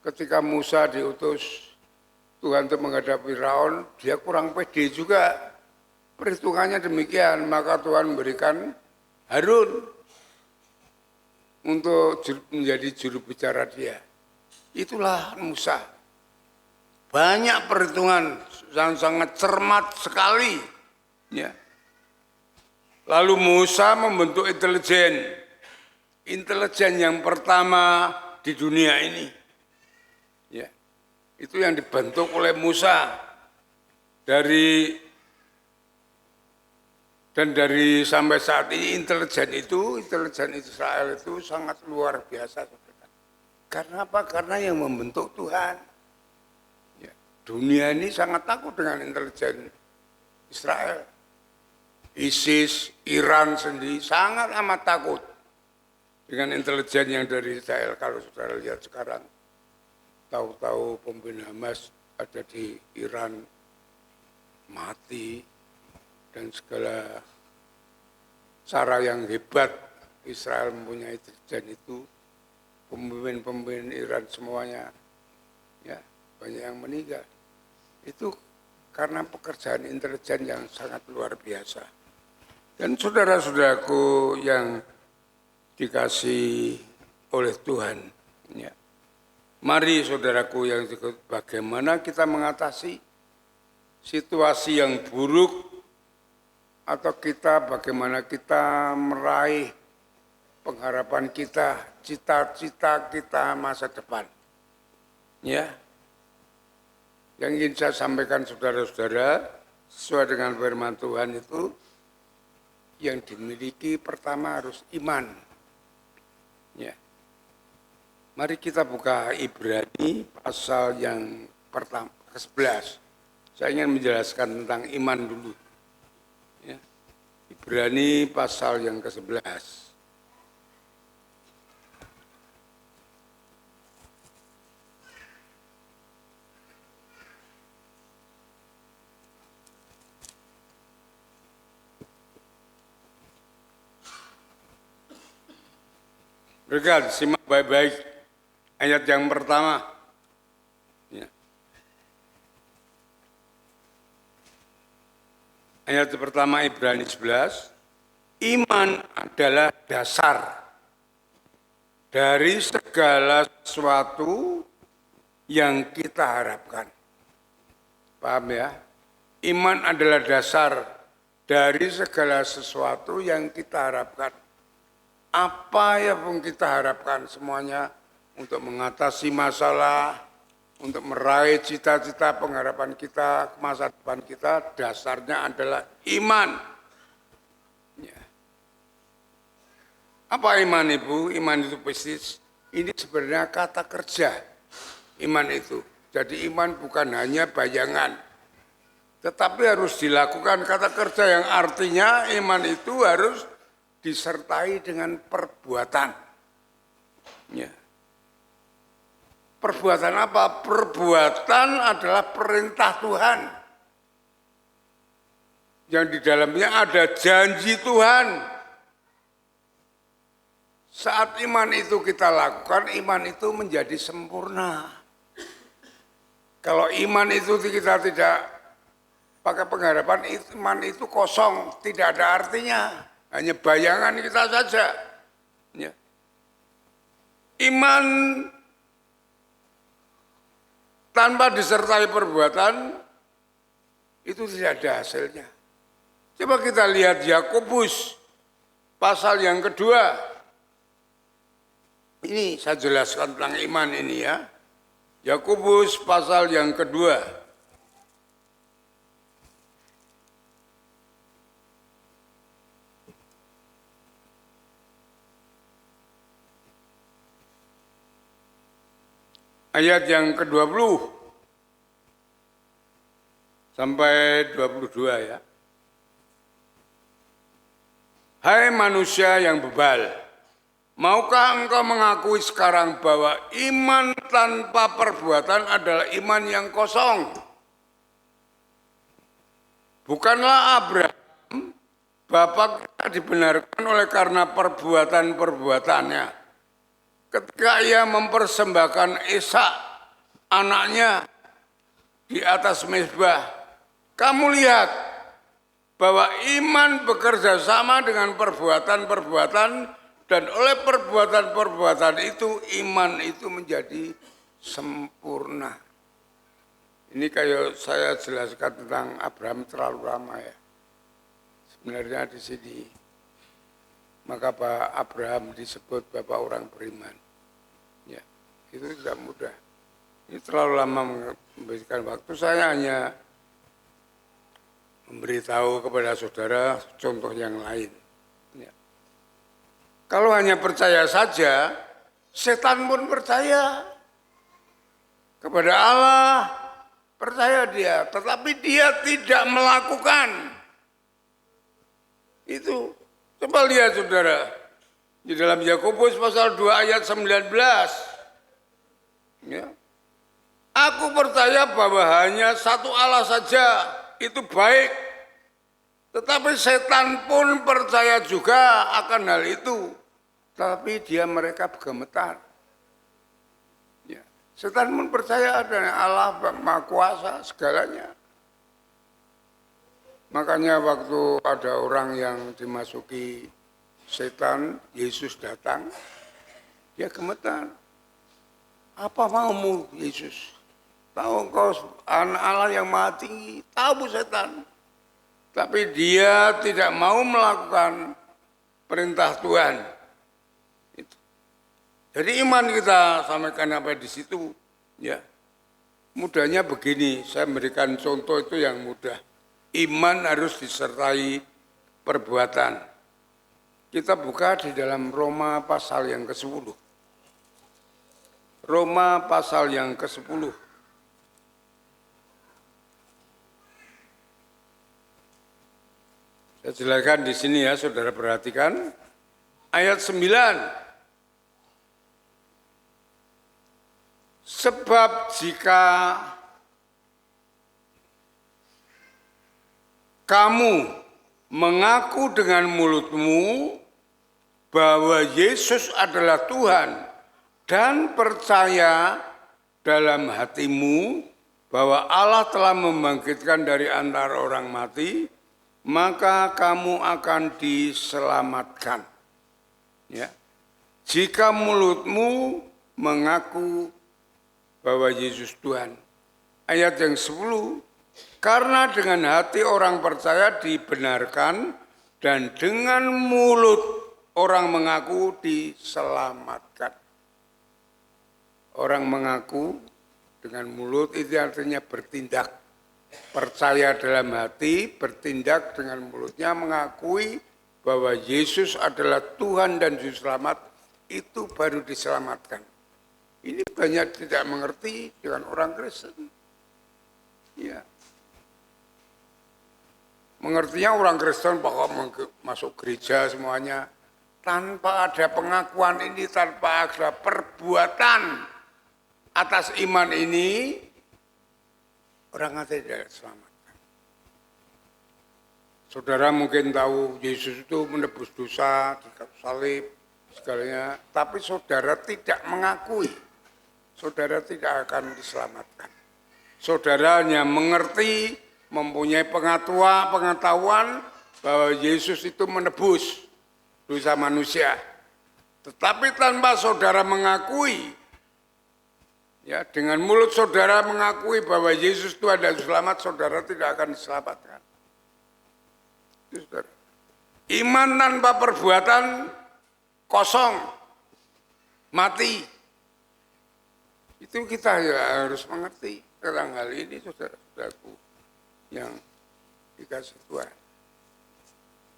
Ketika Musa diutus Tuhan untuk menghadapi Firaun, dia kurang pede juga. Perhitungannya demikian, maka Tuhan memberikan Harun untuk menjadi juru bicara dia. Itulah Musa. Banyak perhitungan yang sangat cermat sekali. Ya. Lalu Musa membentuk intelijen yang pertama di dunia ini. Ya. Itu yang dibentuk oleh Musa dari sampai saat ini intelijen Israel itu sangat luar biasa. Karena apa? Karena yang membentuk Tuhan. Dunia ini sangat takut dengan intelijen Israel. ISIS, Iran sendiri sangat amat takut dengan intelijen yang dari Israel. Kalau saudara lihat sekarang, tahu-tahu pemimpin Hamas ada di Iran, mati, dan segala cara yang hebat Israel mempunyai intelijen itu, pemimpin-pemimpin Iran semuanya, ya, banyak yang meninggal. Itu karena pekerjaan intelijen yang sangat luar biasa. Dan saudara-saudaraku yang dikasih oleh Tuhan, ya. Mari saudaraku yang ikut, bagaimana kita mengatasi situasi yang buruk, atau bagaimana kita meraih pengharapan kita, cita-cita kita masa depan. Ya. Yang ingin saya sampaikan saudara-saudara, sesuai dengan firman Tuhan itu, yang dimiliki pertama harus iman. Ya. Mari kita buka Ibrani pasal yang pertama, ke-11. Saya ingin menjelaskan tentang iman dulu. Ya. Ibrani pasal yang ke-11. Mereka simak baik-baik ayat yang pertama. Ya. Ayat pertama Ibrani 11, iman adalah dasar dari segala sesuatu yang kita harapkan. Paham ya? Iman adalah dasar dari segala sesuatu yang kita harapkan. Apa yang pun kita harapkan semuanya untuk mengatasi masalah, untuk meraih cita-cita pengharapan kita, masa depan kita, dasarnya adalah iman. Ya. Apa iman Ibu? Iman itu bisnis. Ini sebenarnya kata kerja, iman itu. Jadi iman bukan hanya bayangan, tetapi harus dilakukan kata kerja yang artinya iman itu harus disertai dengan perbuatan. Ya. Perbuatan apa? Perbuatan adalah perintah Tuhan. Yang di dalamnya ada janji Tuhan. Saat iman itu kita lakukan, iman itu menjadi sempurna. Kalau iman itu kita tidak pakai pengharapan, iman itu kosong, tidak ada artinya. Hanya bayangan kita saja. Ya. Iman tanpa disertai perbuatan itu tidak ada hasilnya. Coba kita lihat Yakobus pasal yang kedua. Ini saya jelaskan tentang iman ini ya. Yakobus pasal yang kedua. Ayat yang ke-20 sampai 22 ya. Hai manusia yang bebal, maukah engkau mengakui sekarang bahwa iman tanpa perbuatan adalah iman yang kosong? Bukanlah Abraham, Bapak kita dibenarkan oleh karena perbuatan-perbuatannya. Ketika ia mempersembahkan Ishak, anaknya, di atas mezbah, kamu lihat bahwa iman bekerja sama dengan perbuatan-perbuatan, dan oleh perbuatan-perbuatan itu iman itu menjadi sempurna. Ini kayak saya jelaskan tentang Abraham terlalu lama ya. Sebenarnya di sini maka Pak Abraham disebut bapak orang beriman. Ya, itu tidak mudah. Ini terlalu lama memberikan waktu. Saya hanya memberitahu kepada saudara contoh yang lain. Ya. Kalau hanya percaya saja, setan pun percaya kepada Allah. Percaya dia, tetapi dia tidak melakukan. Itu, coba lihat saudara. Di dalam Yakobus pasal 2 ayat 19. Ya. Aku percaya bahwa hanya satu Allah saja, itu baik. Tetapi setan pun percaya juga akan hal itu. Tapi mereka bergemetar. Setan pun percaya adanya Allah Maha Kuasa segalanya. Makanya waktu ada orang yang dimasuki setan, Yesus datang, dia gemetar. Apa maumu Yesus? Tahu engkau anak Allah yang Maha Tinggi, tahu setan. Tapi dia tidak mau melakukan perintah Tuhan. Jadi iman kita sampaikan apa di situ, ya. Mudahnya begini, saya memberikan contoh itu yang mudah. Iman harus disertai perbuatan. Kita buka di dalam Roma pasal yang ke-10. Roma pasal yang ke-10. Saya jelaskan di sini ya, saudara perhatikan. Ayat 9. Sebab jika kamu mengaku dengan mulutmu bahwa Yesus adalah Tuhan dan percaya dalam hatimu bahwa Allah telah membangkitkan dari antara orang mati, maka kamu akan diselamatkan. Ya. Jika mulutmu mengaku bahwa Yesus Tuhan. Ayat yang 10, karena dengan hati orang percaya dibenarkan dan dengan mulut orang mengaku diselamatkan. Orang mengaku dengan mulut itu artinya bertindak. Percaya dalam hati, bertindak dengan mulutnya, mengakui bahwa Yesus adalah Tuhan dan Juru Selamat, itu baru diselamatkan. Ini banyak tidak mengerti dengan orang Kristen. Ya. Mengertinya orang Kristen bahwa masuk gereja semuanya. Tanpa ada pengakuan ini, tanpa ada perbuatan atas iman ini, orang tidak diselamatkan. Saudara mungkin tahu Yesus itu menebus dosa, di kayu salib, segalanya. Tapi saudara tidak mengakui. Saudara tidak akan diselamatkan. Saudara hanya mengerti, mempunyai pengetahuan bahwa Yesus itu menebus dosa manusia. Tetapi tanpa saudara mengakui, ya dengan mulut saudara mengakui bahwa Yesus Tuhan dan Selamat, saudara tidak akan diselamatkan. Itu saudara. Iman tanpa perbuatan kosong, mati. Itu kita ya harus mengerti tentang hal ini, saudara-saudaraku yang dikasih Tuhan.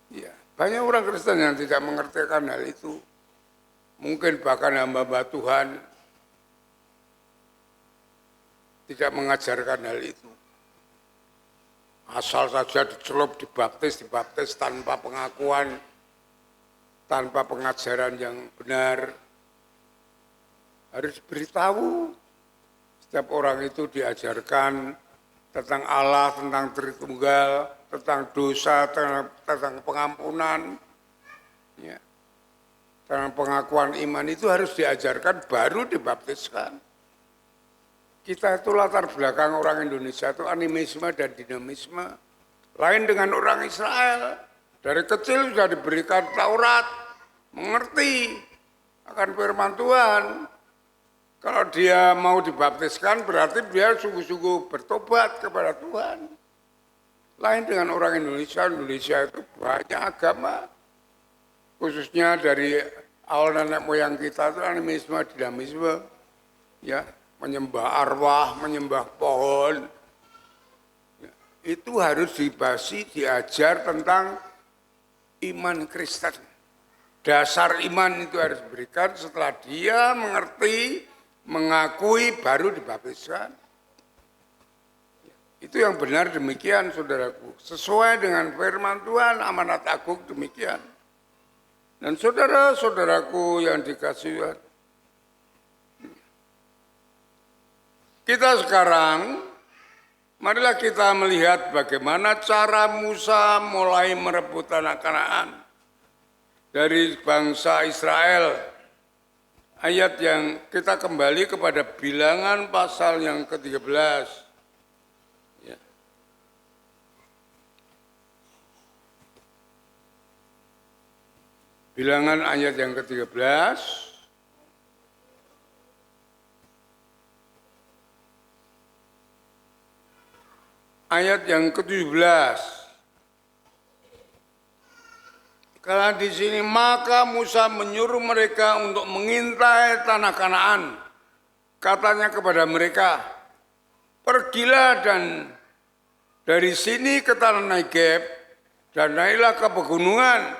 Ya, banyak orang Kristen yang tidak mengertikan hal itu. Mungkin bahkan hamba-hamba Tuhan tidak mengajarkan hal itu. Asal saja dicelup, dibaptis tanpa pengakuan, tanpa pengajaran yang benar. Harus beritahu, setiap orang itu diajarkan tentang Allah, tentang Tritunggal, tentang dosa, tentang pengampunan, ya, tentang pengakuan iman itu harus diajarkan baru dibaptiskan. Kita itu latar belakang orang Indonesia itu animisme dan dinamisme. Lain dengan orang Israel. Dari kecil sudah diberikan Taurat, mengerti akan firman Tuhan. Kalau dia mau dibaptiskan berarti dia sungguh-sungguh bertobat kepada Tuhan. Lain dengan orang Indonesia, Indonesia itu banyak agama. Khususnya dari awal nenek moyang kita itu animisme, dinamisme. Ya, menyembah arwah, menyembah pohon. Ya, itu harus dibahasi, diajar tentang iman Kristen. Dasar iman itu harus diberikan setelah dia mengerti, mengakui baru dibaptiskan. Itu yang benar demikian saudaraku. Sesuai dengan firman Tuhan amanat agung demikian. Dan saudara-saudaraku yang dikasihi Tuhan. Kita sekarang, marilah kita melihat bagaimana cara Musa mulai merebut tanah Kanaan dari bangsa Israel. Ayat yang kita kembali kepada Bilangan pasal yang ke-13. Ya. Bilangan ayat yang ke-13. Ayat yang ke-17. Karena di sini maka Musa menyuruh mereka untuk mengintai tanah Kanaan. Katanya kepada mereka, pergilah dan dari sini ke tanah Negeb dan naiklah ke pegunungan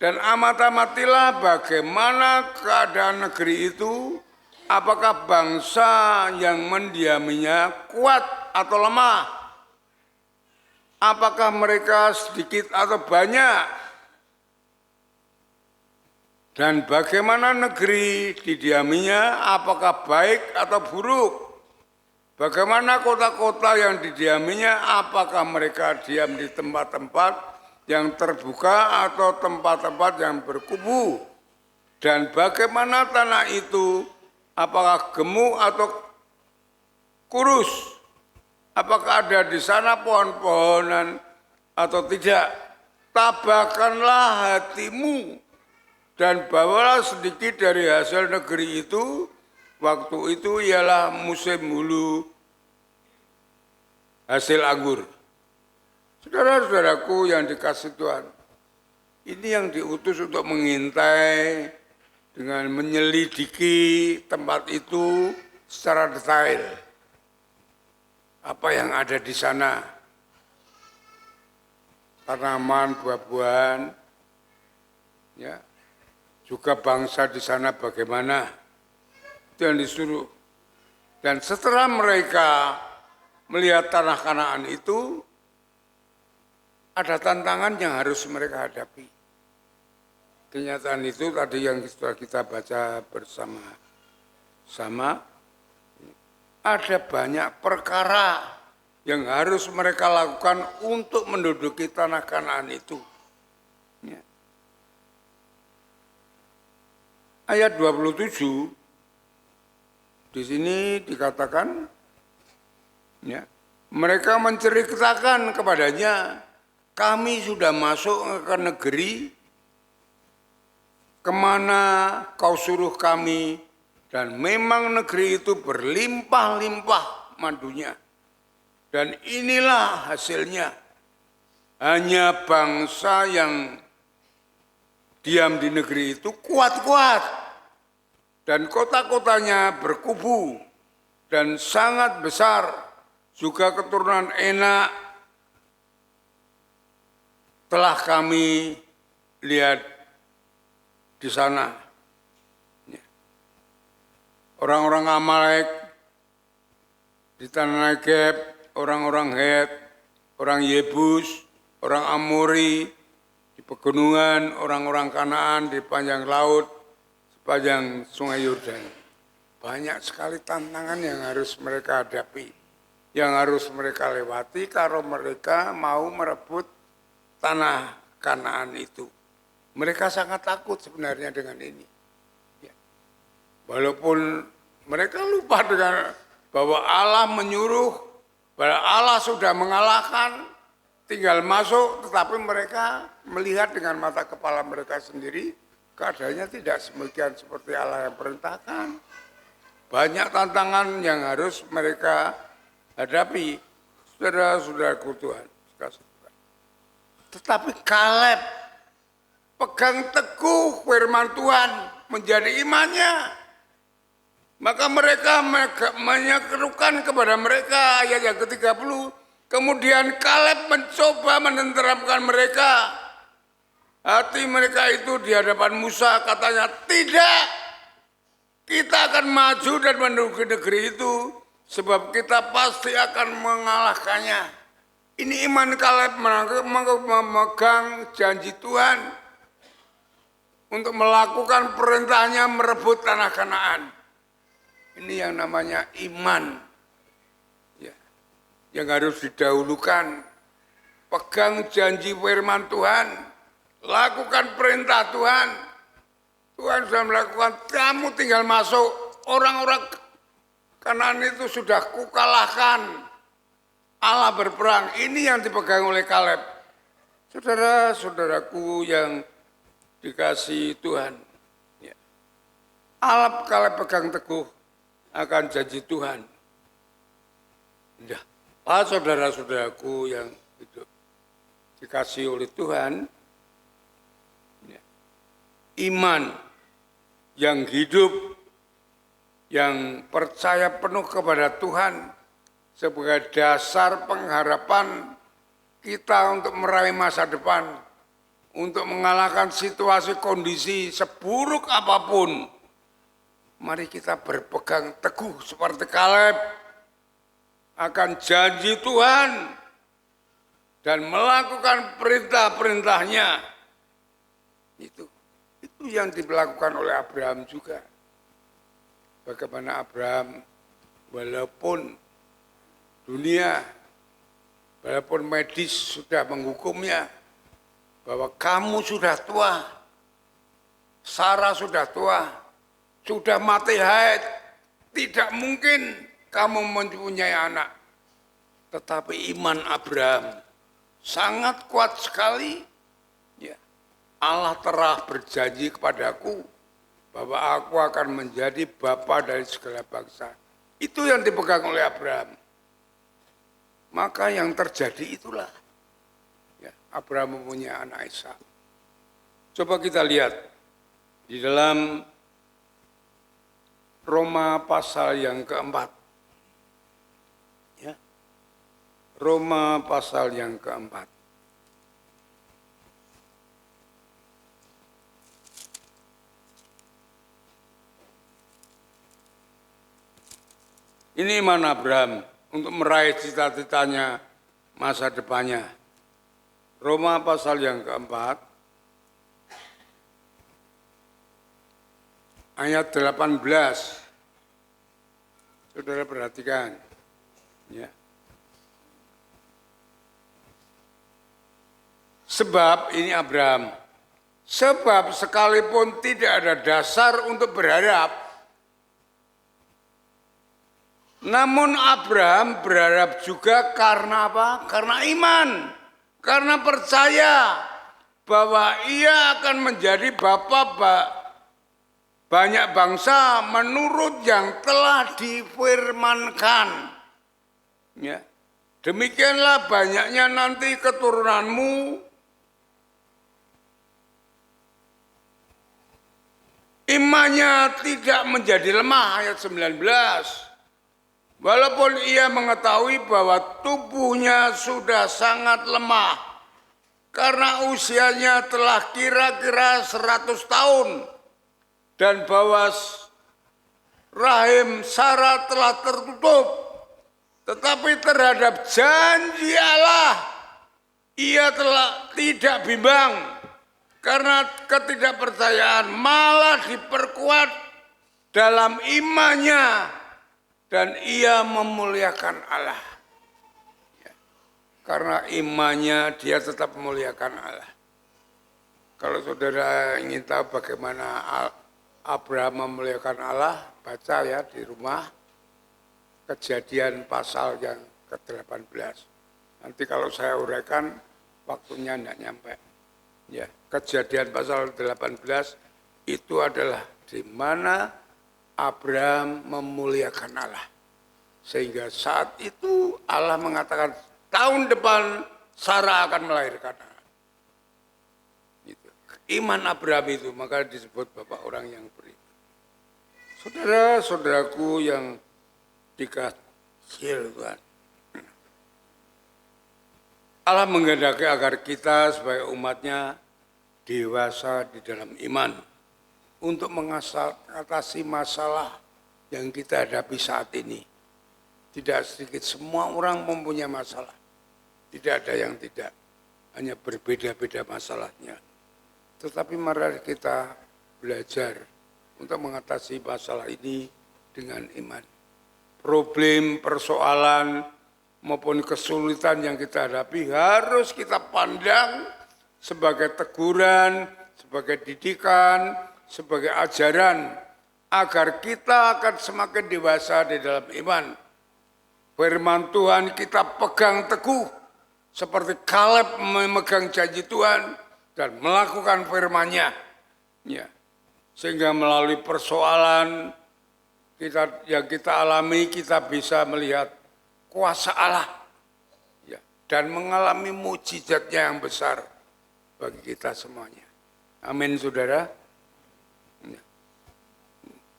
dan amati-amatilah bagaimana keadaan negeri itu, apakah bangsa yang mendiaminya kuat atau lemah, apakah mereka sedikit atau banyak. Dan bagaimana negeri didiaminya, apakah baik atau buruk? Bagaimana kota-kota yang didiaminya, apakah mereka diam di tempat-tempat yang terbuka atau tempat-tempat yang berkubu? Dan bagaimana tanah itu, apakah gemuk atau kurus? Apakah ada di sana pohon-pohonan atau tidak? Tabahkanlah hatimu dan bawalah sedikit dari hasil negeri itu. Waktu itu ialah musim hulu hasil anggur. Saudara-saudaraku yang dikasihi Tuhan, ini yang diutus untuk mengintai dengan menyelidiki tempat itu secara detail. Apa yang ada di sana, tanaman, buah-buahan, ya. Juga bangsa di sana bagaimana, itu yang disuruh. Dan setelah mereka melihat tanah Kanaan itu, ada tantangan yang harus mereka hadapi. Kenyataan itu tadi yang sudah kita baca bersama-sama, ada banyak perkara yang harus mereka lakukan untuk menduduki tanah Kanaan itu. Ya. Ayat 27 di sini dikatakan, ya, mereka menceritakan kepadanya, kami sudah masuk ke negeri kemana kau suruh kami, dan memang negeri itu berlimpah-limpah madunya. Dan inilah hasilnya, hanya bangsa yang diam di negeri itu kuat-kuat. Dan kota-kotanya berkubu dan sangat besar, juga keturunan Enak telah kami lihat di sana. Orang-orang Amalek di tanah Negeb, orang-orang Het, orang Yebus, orang Amori di pegunungan, orang-orang Kanaan di panjang laut, sepanjang sungai Yordan. Banyak sekali tantangan yang harus mereka hadapi. yang harus mereka lewati kalau mereka mau merebut tanah Kanaan itu. Mereka sangat takut sebenarnya dengan ini. Ya. Walaupun mereka lupa dengan bahwa Allah menyuruh, bahwa Allah sudah mengalahkan, tinggal masuk, tetapi mereka melihat dengan mata kepala mereka sendiri, keadaannya tidak semikian seperti Allah yang perintahkan. Banyak tantangan yang harus mereka hadapi, saudara-saudaraku Tuhan. Tetapi Kaleb pegang teguh firman Tuhan menjadi imannya. Maka mereka menyerukan kepada mereka, ayat yang ke-30. Kemudian Kaleb mencoba menenteramkan mereka. Hati mereka itu di hadapan Musa, katanya, tidak, kita akan maju dan menuju negeri itu, sebab kita pasti akan mengalahkannya. Ini iman Kaleb memegang janji Tuhan untuk melakukan perintahnya merebut tanah Kanaan. Ini yang namanya iman, ya, yang harus didahulukan. Pegang janji firman Tuhan, lakukan perintah Tuhan. Tuhan sudah melakukan, kamu tinggal masuk. Orang-orang Kanaan itu sudah kukalahkan. Allah berperang, ini yang dipegang oleh Kaleb. Saudara-saudaraku yang dikasihi Tuhan, ya. Allah Kaleb pegang teguh akan janji Tuhan. Ya, saudara-saudaraku yang hidup dikasihi oleh Tuhan, ya. Iman yang hidup, yang percaya penuh kepada Tuhan, sebagai dasar pengharapan kita untuk meraih masa depan, untuk mengalahkan situasi kondisi seburuk apapun. Mari kita berpegang teguh seperti Kaleb akan janji Tuhan dan melakukan perintah-perintahnya. Itu yang dilakukan oleh Abraham juga. Bagaimana Abraham walaupun dunia, walaupun medis sudah menghukumnya bahwa kamu sudah tua, Sarah sudah tua, sudah mati haid, tidak mungkin kamu mempunyai anak. Tetapi iman Abraham sangat kuat sekali. Ya. Allah telah berjanji kepadaku bahwa aku akan menjadi bapa dari segala bangsa. Itu yang dipegang oleh Abraham. Maka yang terjadi itulah, ya, Abraham mempunyai anak Ishak. Coba kita lihat di dalam Roma pasal yang keempat. Ya. Roma pasal yang keempat. Ini iman Abraham untuk meraih cita-citanya masa depannya. Roma pasal yang keempat, ayat 18. Saudara perhatikan. Ya. Sebab, ini Abraham, sebab sekalipun tidak ada dasar untuk berharap, namun Abraham berharap juga karena apa? Karena iman, karena percaya bahwa ia akan menjadi bapa banyak bangsa menurut yang telah difirmankan. Ya. Demikianlah banyaknya nanti keturunanmu. Imannya tidak menjadi lemah, ayat 19. Walaupun ia mengetahui bahwa tubuhnya sudah sangat lemah karena usianya telah kira-kira 100 tahun dan bahwa rahim Sarah telah tertutup, tetapi terhadap janji Allah ia telah tidak bimbang karena ketidakpercayaan, malah diperkuat dalam imannya. Dan ia memuliakan Allah. Karena imannya dia tetap memuliakan Allah. Kalau saudara ingin tahu bagaimana Abraham memuliakan Allah, baca ya di rumah Kejadian pasal yang ke-18. Nanti kalau saya uraikan waktunya tidak nyampe. Ya, Kejadian pasal 18 itu adalah di mana Abraham memuliakan Allah. Sehingga saat itu Allah mengatakan tahun depan Sarah akan melahirkan anak. Gitu. Iman Abraham itu maka disebut bapak orang yang beriman. Saudara-saudaraku yang dikasih Tuhan. Allah menghendaki agar kita sebagai umatnya dewasa di dalam iman untuk mengatasi masalah yang kita hadapi saat ini. Tidak sedikit semua orang mempunyai masalah. Tidak ada yang tidak. Hanya berbeda-beda masalahnya. Tetapi mari kita belajar untuk mengatasi masalah ini dengan iman. Problem, persoalan, maupun kesulitan yang kita hadapi harus kita pandang sebagai teguran, sebagai didikan, sebagai ajaran, agar kita akan semakin dewasa di dalam iman. Firman Tuhan kita pegang teguh, seperti Kaleb memegang janji Tuhan dan melakukan firman-Nya. Ya. Sehingga melalui persoalan yang kita alami, kita bisa melihat kuasa Allah. Ya. Dan mengalami mujizatnya yang besar bagi kita semuanya. Amin, saudara. Ya.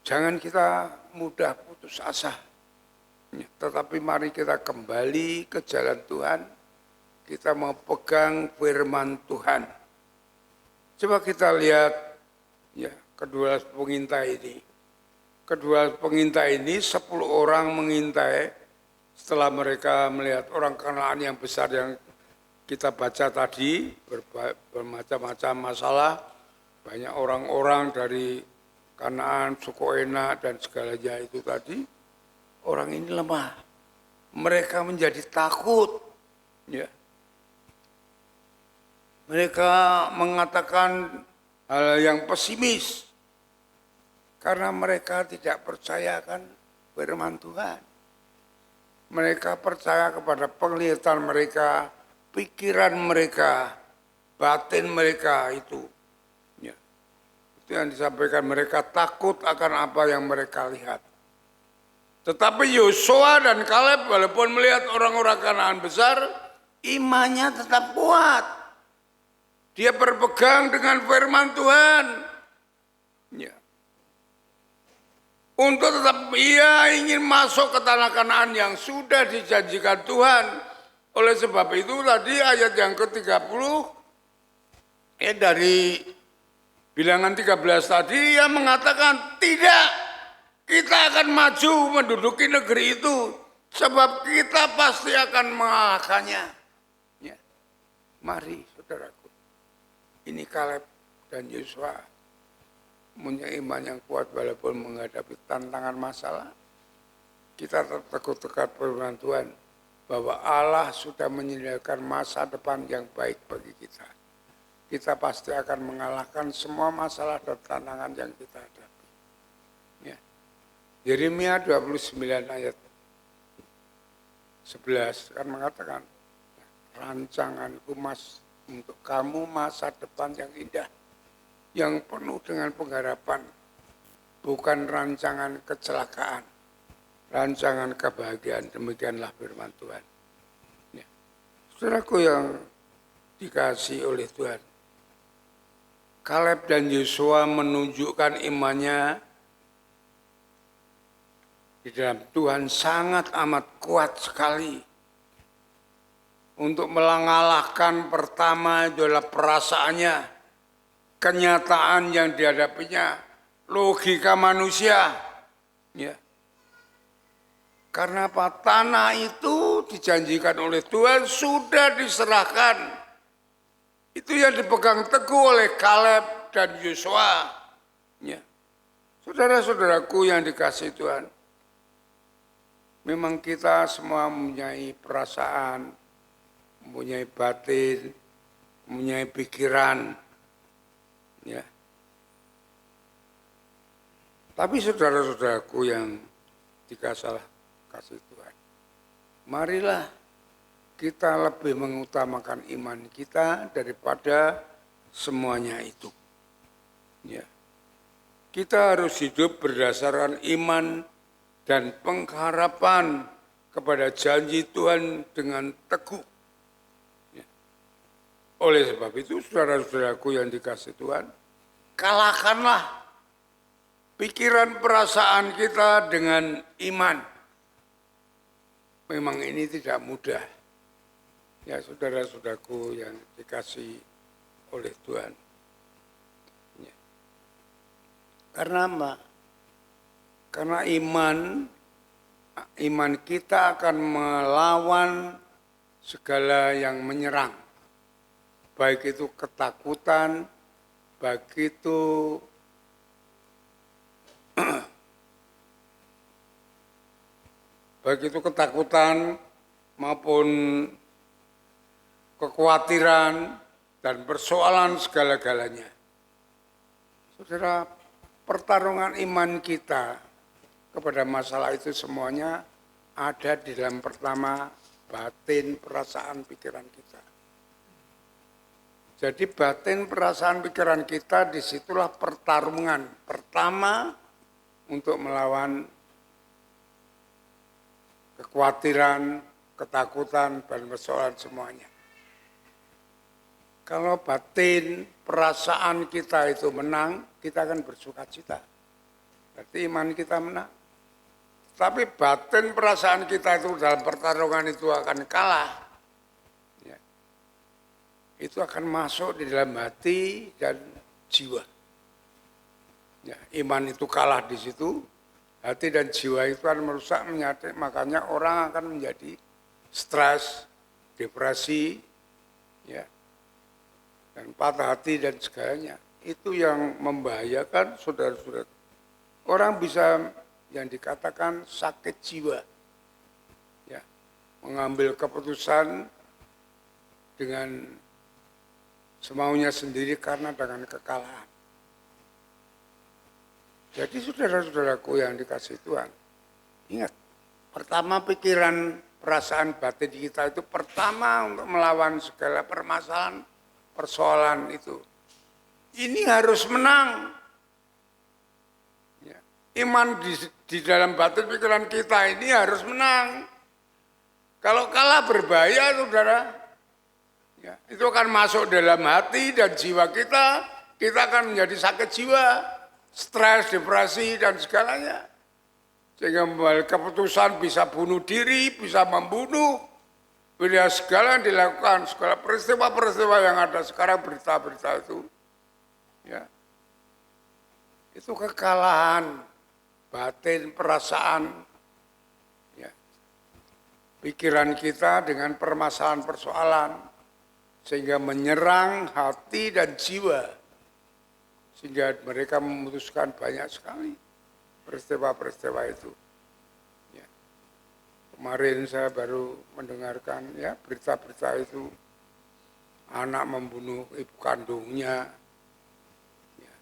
Jangan kita mudah putus asa. Ya. Tetapi mari kita kembali ke jalan Tuhan. Kita mau pegang firman Tuhan. Coba kita lihat ya, kedua pengintai ini. Kedua pengintai ini 10 orang mengintai setelah mereka melihat orang Kanaan yang besar yang kita baca tadi, bermacam-macam masalah, banyak orang-orang dari Kanaan, suku Enak dan segalanya itu tadi, orang ini lemah. Mereka menjadi takut. Ya. Mereka mengatakan hal yang pesimis. Karena mereka tidak percayakan firman Tuhan. Mereka percaya kepada penglihatan mereka, pikiran mereka, batin mereka itu. Ya. Itu yang disampaikan, mereka takut akan apa yang mereka lihat. Tetapi Yosua dan Kaleb walaupun melihat orang-orang Kanaan besar, imannya tetap kuat. Dia berpegang dengan firman Tuhan. Ya. Untuk tetap ia ingin masuk ke tanah Kanaan yang sudah dijanjikan Tuhan. Oleh sebab itu tadi ayat yang ke-30 dari bilangan 13 tadi ia mengatakan tidak, kita akan maju menduduki negeri itu sebab kita pasti akan mengalahkannya. Ya. Mari saudaraku, ini Kaleb dan Yosua punya iman yang kuat walaupun menghadapi tantangan masalah. Kita teguh tegak firman Tuhan bahwa Allah sudah menyediakan masa depan yang baik bagi kita. Kita pasti akan mengalahkan semua masalah dan tantangan yang kita hadapi. Ya. Yeremia 29 ayat 11 kan mengatakan, rancanganku untuk kamu masa depan yang indah, yang penuh dengan pengharapan, bukan rancangan kecelakaan, rancangan kebahagiaan. Demikianlah firman Tuhan. Ya. Saudaraku yang dikasihi oleh Tuhan, Kaleb dan Yosua menunjukkan imannya di dalam Tuhan sangat amat kuat sekali. Untuk mengalahkan pertama adalah perasaannya, kenyataan yang dihadapinya, logika manusia. Ya. Karena apa? Tanah itu dijanjikan oleh Tuhan, sudah diserahkan. Itu yang dipegang teguh oleh Kaleb dan Yosua. Ya. Saudara-saudaraku yang dikasihi Tuhan, memang kita semua mempunyai perasaan, mempunyai batin, mempunyai pikiran. Ya. Tapi saudara-saudaraku yang kasih Tuhan, marilah kita lebih mengutamakan iman kita daripada semuanya itu. Ya. Kita harus hidup berdasarkan iman dan pengharapan kepada janji Tuhan dengan teguh. Ya. Oleh sebab itu, saudara-saudaraku yang dikasih Tuhan, kalahkanlah pikiran perasaan kita dengan iman. Memang ini tidak mudah. Ya, saudara-saudaraku yang dikasih oleh Tuhan. Ya. Karena apa? Karena iman kita akan melawan segala yang menyerang. Baik itu ketakutan, baik itu ketakutan maupun kekhawatiran dan persoalan segala-galanya. Saudara, pertarungan iman kita kepada masalah itu semuanya ada di dalam pertama batin, perasaan, pikiran kita. Jadi batin, perasaan, pikiran kita disitulah pertarungan pertama untuk melawan kekhawatiran, ketakutan, dan persoalan semuanya. Kalau batin, perasaan kita itu menang, kita akan bersuka cita. Berarti iman kita menang. Tapi batin, perasaan kita itu dalam pertarungan itu akan kalah. Ya. Itu akan masuk di dalam hati dan jiwa. Ya, iman itu kalah di situ. Hati dan jiwa itu akan merusak, menyakiti, makanya orang akan menjadi stres, depresi, ya, dan patah hati dan segalanya. Itu yang membahayakan saudara-saudara. Orang bisa yang dikatakan sakit jiwa, ya, mengambil keputusan dengan semaunya sendiri karena dengan kekalahan. Jadi saudara-saudaraku yang dikasih Tuhan, ingat, pertama pikiran, perasaan, batin kita itu pertama untuk melawan segala permasalahan, persoalan itu. Ini harus menang. Ya. Iman di dalam batin pikiran kita ini harus menang. Kalau kalah berbahaya, saudara. Ya, itu akan masuk dalam hati dan jiwa kita akan menjadi sakit jiwa. Stres, depresi, dan segalanya. Sehingga keputusan bisa bunuh diri, bisa membunuh. Bila segala yang dilakukan, segala peristiwa-peristiwa yang ada sekarang, berita-berita itu. Ya, itu kekalahan, batin, perasaan, ya, pikiran kita dengan permasalahan-persoalan. Sehingga menyerang hati dan jiwa. Sehingga mereka memutuskan banyak sekali peristiwa-peristiwa itu. Ya. Kemarin saya baru mendengarkan ya berita-berita itu, anak membunuh ibu kandungnya, ya,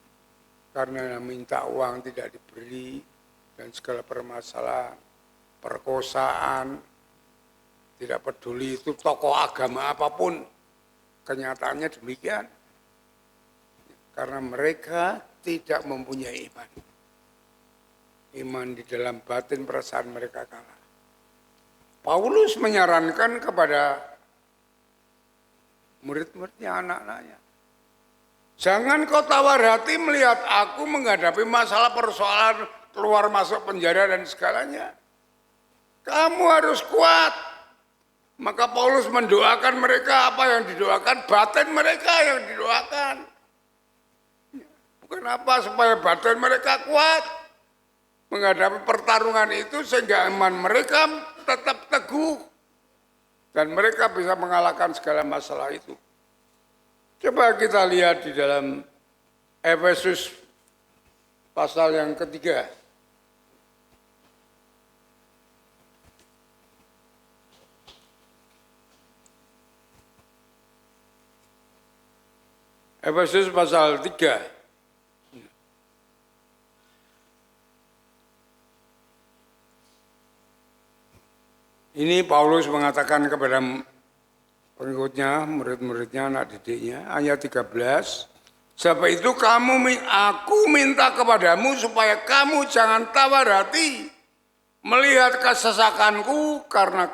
karena minta uang tidak diberi, dan segala permasalahan, perkosaan, tidak peduli itu tokoh agama apapun, kenyataannya demikian. Karena mereka tidak mempunyai iman. Iman di dalam batin perasaan mereka kalah. Paulus menyarankan kepada murid-muridnya, anak-anaknya, jangan kau tawar hati melihat aku menghadapi masalah persoalan keluar masuk penjara dan segalanya. Kamu harus kuat. Maka Paulus mendoakan mereka apa yang didoakan, batin mereka yang didoakan. Kenapa? Supaya badan mereka kuat menghadapi pertarungan itu sehingga iman mereka tetap teguh dan mereka bisa mengalahkan segala masalah itu. Coba kita lihat di dalam Efesus pasal yang ketiga. Efesus pasal 3. Ini Paulus mengatakan kepada pengikutnya, murid-muridnya, anak didiknya, ayat 13. Sebab itu aku minta kepadamu supaya kamu jangan tawar hati melihat kesesakanku karena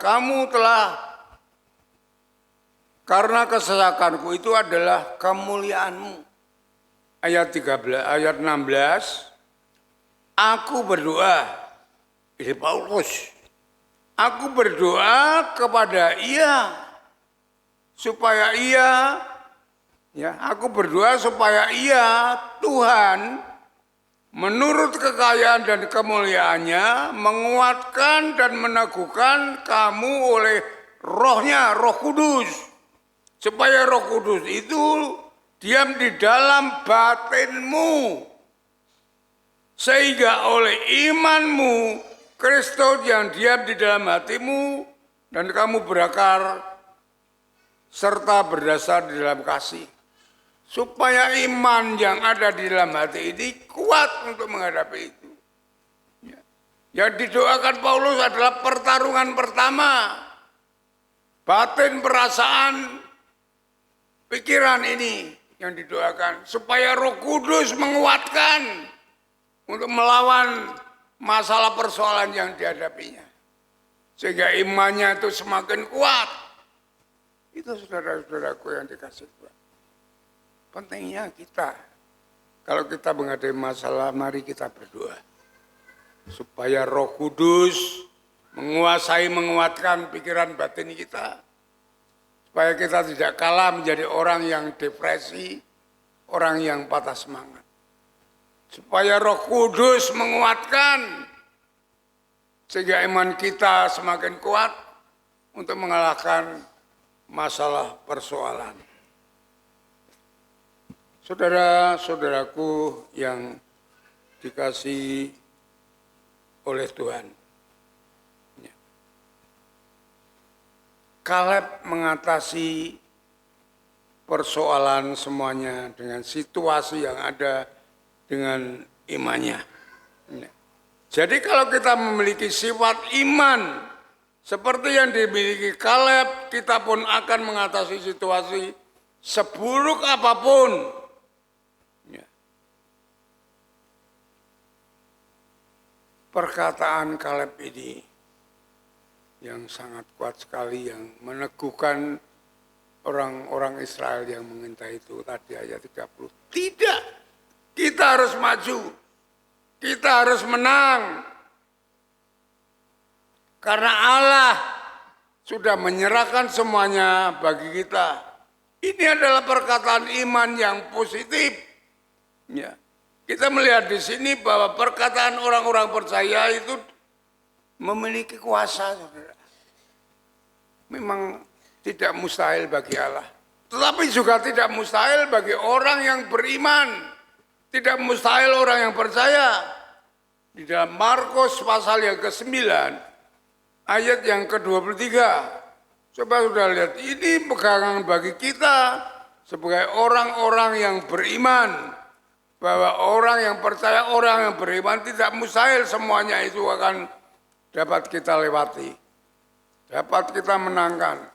kesesakanku itu adalah kemuliaanmu. Ayat 13, ayat 16. Aku berdoa, ini Paulus. Aku berdoa kepada ia supaya ia Tuhan menurut kekayaan dan kemuliaannya menguatkan dan meneguhkan kamu oleh Roh-Nya, Roh Kudus. Supaya Roh Kudus itu diam di dalam batinmu. Sehingga oleh imanmu Kristus yang diam di dalam hatimu dan kamu berakar serta berdasar di dalam kasih. Supaya iman yang ada di dalam hati ini kuat untuk menghadapi itu. Yang didoakan Paulus adalah pertarungan pertama. Batin, perasaan, pikiran ini yang didoakan. Supaya Roh Kudus menguatkan untuk melawan masalah persoalan yang dihadapinya. Sehingga imannya itu semakin kuat. Itu saudara-saudaraku yang dikasih Tuhan. Pentingnya kita, kalau kita menghadapi masalah, mari kita berdoa. Supaya Roh Kudus menguatkan pikiran batin kita. Supaya kita tidak kalah menjadi orang yang depresi, orang yang patah semangat. Supaya Roh Kudus menguatkan, sehingga iman kita semakin kuat untuk mengalahkan masalah persoalan. Saudara-saudaraku yang dikasihi oleh Tuhan. Kaleb mengatasi persoalan semuanya dengan situasi yang ada dengan imannya. Jadi kalau kita memiliki sifat iman seperti yang dimiliki Kaleb, kita pun akan mengatasi situasi seburuk apapun. Perkataan Kaleb ini yang sangat kuat sekali, yang meneguhkan orang-orang Israel yang mengintai itu tadi ayat 30. Tidak, kita harus maju, kita harus menang. Karena Allah sudah menyerahkan semuanya bagi kita. Ini adalah perkataan iman yang positif. Ya. Kita melihat di sini bahwa perkataan orang-orang percaya itu memiliki kuasa, saudara. Memang tidak mustahil bagi Allah. Tetapi juga tidak mustahil bagi orang yang beriman. Tidak mustahil orang yang percaya. Di dalam Markus pasal yang ke-9, ayat yang ke-23. Coba sudah lihat, ini pegangan bagi kita sebagai orang-orang yang beriman. Bahwa orang yang percaya, orang yang beriman tidak mustahil semuanya itu akan dapat kita lewati. Dapat kita menangkan.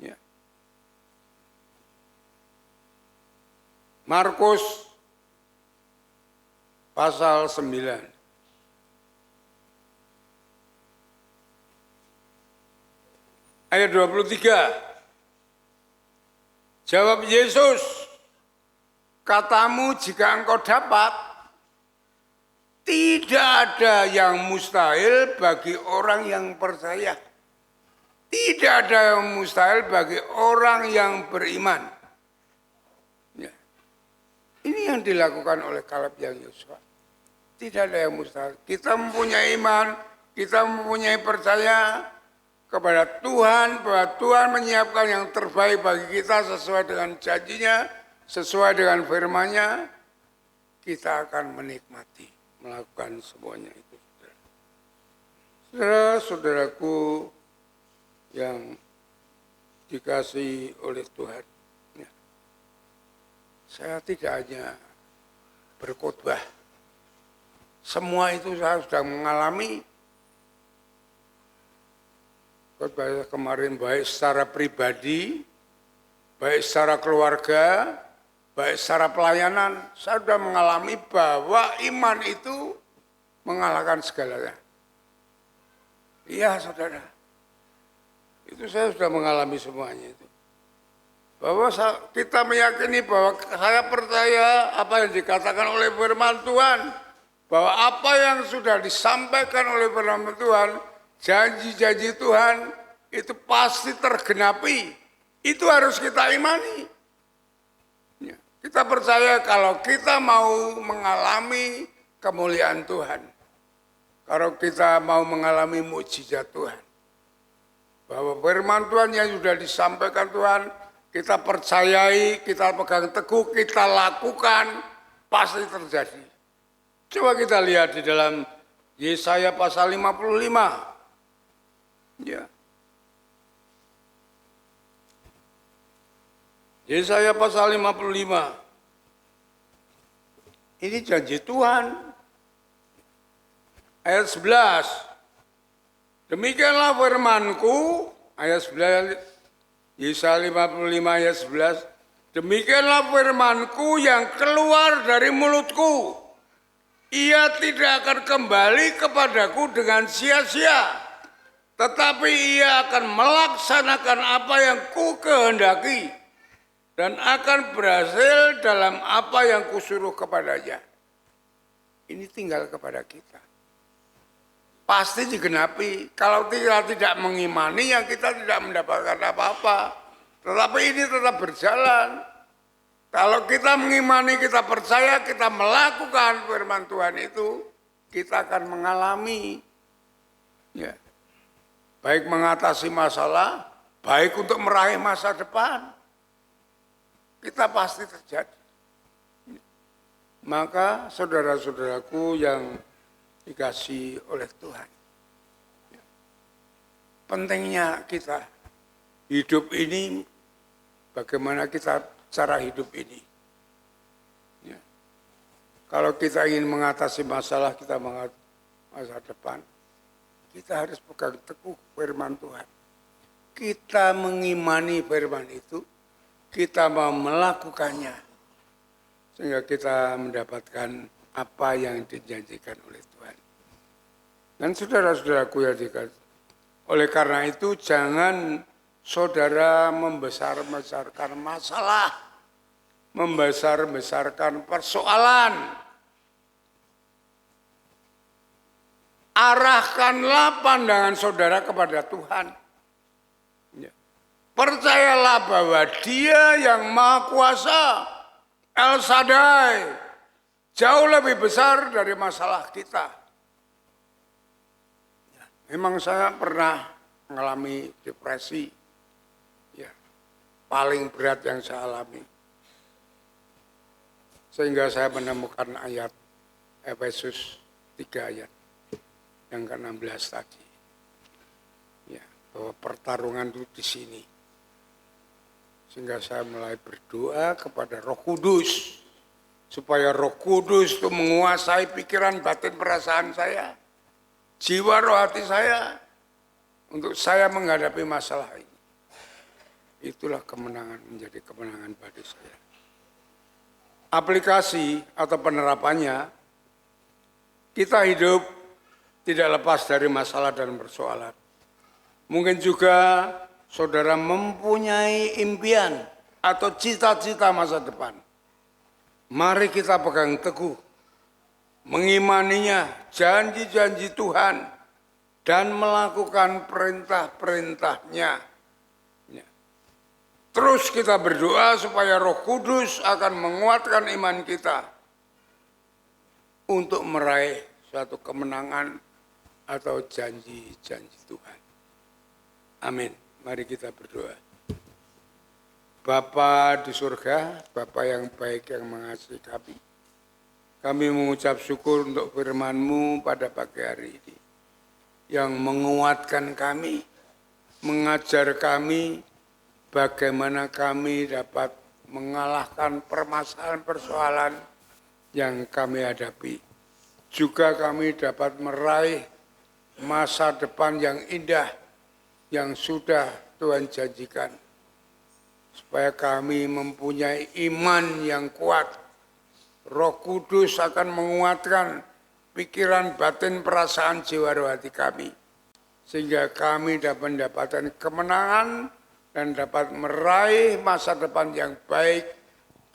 Ya. Markus pasal 9. Ayat 23. Jawab Yesus, katamu jika engkau dapat, tidak ada yang mustahil bagi orang yang percaya. Tidak ada yang mustahil bagi orang yang beriman. Ya. Ini yang dilakukan oleh Kaleb yang Yosua. Tidak ada yang mustahil. Kita mempunyai iman, kita mempunyai percaya kepada Tuhan, bahwa Tuhan menyiapkan yang terbaik bagi kita sesuai dengan janjinya, sesuai dengan firman-Nya. Kita akan menikmati, melakukan semuanya itu. Saudara-saudaraku yang dikasihi oleh Tuhan. saya tidak hanya berkhotbah. Semua itu saya sudah mengalami. Khotbah kemarin baik secara pribadi, baik secara keluarga, baik secara pelayanan, saya sudah mengalami bahwa iman itu mengalahkan segalanya. Iya saudara, itu saya sudah mengalami semuanya itu. Bahwa kita meyakini bahwa saya percaya apa yang dikatakan oleh firman Tuhan, bahwa apa yang sudah disampaikan oleh firman Tuhan, janji-janji Tuhan itu pasti tergenapi. Itu harus kita imani. Ya, kita percaya kalau kita mau mengalami kemuliaan Tuhan, kalau kita mau mengalami mukjizat Tuhan, bahwa firman Tuhan yang sudah disampaikan Tuhan, kita percayai, kita pegang teguh, kita lakukan, pasti terjadi. Coba kita lihat di dalam Yesaya pasal 55. Ya. Yesaya pasal 55. Ini janji Tuhan. Ayat 11. Demikianlah firmanku, ayat 11. Yesaya 55 ayat 11, demikianlah firmanku yang keluar dari mulutku. Ia tidak akan kembali kepadaku dengan sia-sia, tetapi ia akan melaksanakan apa yang ku kehendaki dan akan berhasil dalam apa yang kusuruh kepadanya. Ini tinggal kepada kita. Pasti digenapi. Kalau kita tidak mengimani, ya kita tidak mendapatkan apa-apa. Tetapi ini tetap berjalan. Kalau kita mengimani, kita percaya, kita melakukan firman Tuhan itu, kita akan mengalami. Ya. Baik mengatasi masalah, baik untuk meraih masa depan. Kita pasti terjadi. Maka saudara-saudaraku yang dikasih oleh Tuhan. Pentingnya kita hidup ini, bagaimana kita cara hidup ini. Ya. Kalau kita ingin mengatasi masalah kita masa depan, kita harus pegang teguh firman Tuhan. Kita mengimani firman itu, kita mau melakukannya, sehingga kita mendapatkan apa yang dijanjikan oleh Tuhan. Dan saudara-saudaraku yang dikasih, oleh karena itu jangan saudara membesar-besarkan masalah, membesar-besarkan persoalan. Arahkanlah pandangan saudara kepada Tuhan. Ya. Percayalah bahwa Dia yang Maha Kuasa, El Shaddai, jauh lebih besar dari masalah kita. Memang saya pernah mengalami depresi, ya, paling berat yang saya alami. Sehingga saya menemukan ayat Efesus 3 ayat yang ke-16 tadi. Ya, bahwa pertarungan itu di sini. Sehingga saya mulai berdoa kepada Roh Kudus, supaya Roh Kudus itu menguasai pikiran, batin, perasaan saya, jiwa, roh, hati saya, untuk saya menghadapi masalah ini. Itulah kemenangan, menjadi kemenangan bagi saya. Aplikasi atau penerapannya, kita hidup tidak lepas dari masalah dan persoalan. Mungkin juga saudara mempunyai impian atau cita-cita masa depan. Mari kita pegang teguh, mengimaninya, janji-janji Tuhan, dan melakukan perintah-perintahnya. Ya. Terus kita berdoa supaya Roh Kudus akan menguatkan iman kita untuk meraih suatu kemenangan atau janji-janji Tuhan. Amin. Mari kita berdoa. Bapa di surga, Bapa yang baik yang mengasihi kami. Kami mengucap syukur untuk firman-Mu pada pagi hari ini. Yang menguatkan kami, mengajar kami bagaimana kami dapat mengalahkan permasalahan-persoalan yang kami hadapi. Juga kami dapat meraih masa depan yang indah yang sudah Tuhan janjikan. Supaya kami mempunyai iman yang kuat. Roh Kudus akan menguatkan pikiran, batin, perasaan, jiwa, roh hati kami. Sehingga kami dapat mendapatkan kemenangan dan dapat meraih masa depan yang baik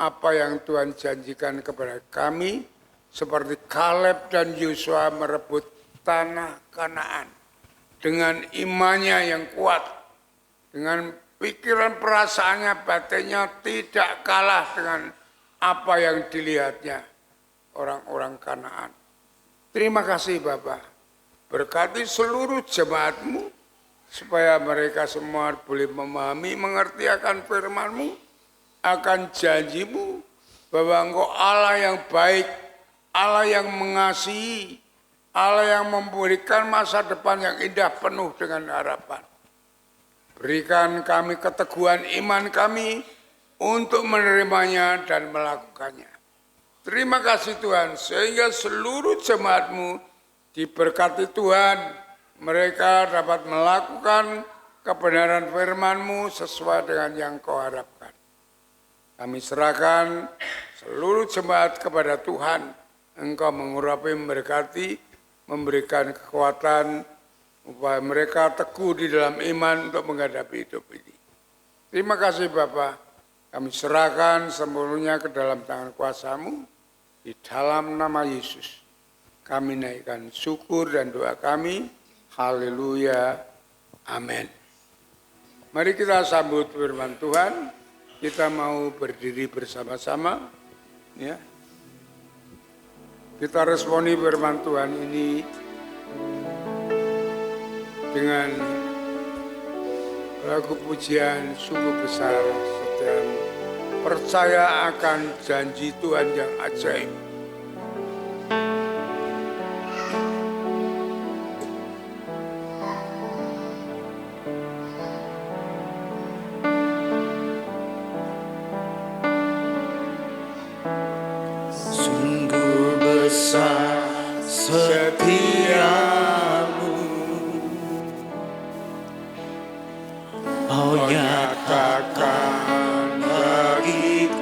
apa yang Tuhan janjikan kepada kami, seperti Kaleb dan Yosua merebut tanah Kanaan dengan imannya yang kuat, dengan pikiran perasaannya, batinnya tidak kalah dengan apa yang dilihatnya orang-orang Kanaan. Terima kasih Bapak, berkati seluruh jemaat-Mu supaya mereka semua boleh memahami, mengerti akan firman-Mu, akan janji-Mu bahwa Engkau Allah yang baik, Allah yang mengasihi, Allah yang memberikan masa depan yang indah penuh dengan harapan. Berikan kami keteguhan iman kami untuk menerimanya dan melakukannya. Terima kasih Tuhan, sehingga seluruh jemaat-Mu diberkati Tuhan, mereka dapat melakukan kebenaran firman-Mu sesuai dengan yang Kau harapkan. Kami serahkan seluruh jemaat kepada Tuhan. Engkau mengurapi, memberkati, memberikan kekuatan supaya mereka teguh di dalam iman untuk menghadapi hidup ini. Terima kasih Bapa, kami serahkan sepenuhnya ke dalam tangan kuasa-Mu, di dalam nama Yesus. Kami naikkan syukur dan doa kami, haleluya, amin. Mari kita sambut firman Tuhan, kita mau berdiri bersama-sama, ya. Kita responi firman Tuhan ini dengan lagu pujian sungguh besar setiamu, percaya akan janji Tuhan yang ajaib. Setiamu, oh nyatakan bagiku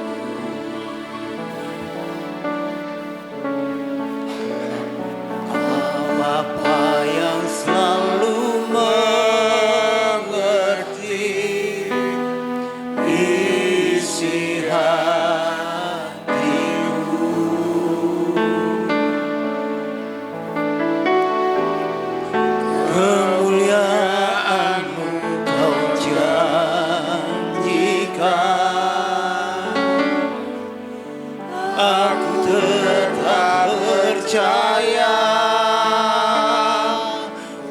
apa yang selalu mengerti isi kemuliaan-Mu Kau janjikan, aku tetap percaya,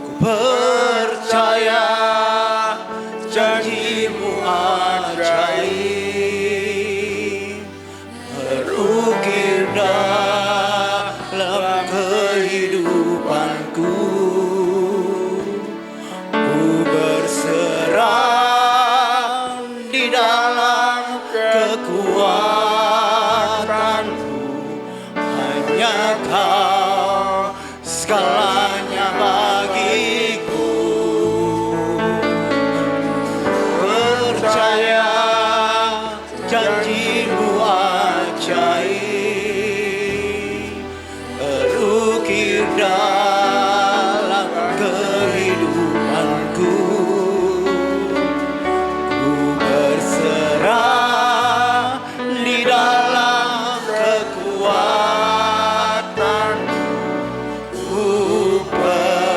ku percaya janji-Mu ajaib, terukir dalam kehidupanku. Berserah di dalam kekuatan-Mu, hanya Kau segalanya bagiku. Percaya janji-Mu ajaib, terukir dalam kehidupanku. Ku berserah di dalam kekuatan-Mu, ku percaya.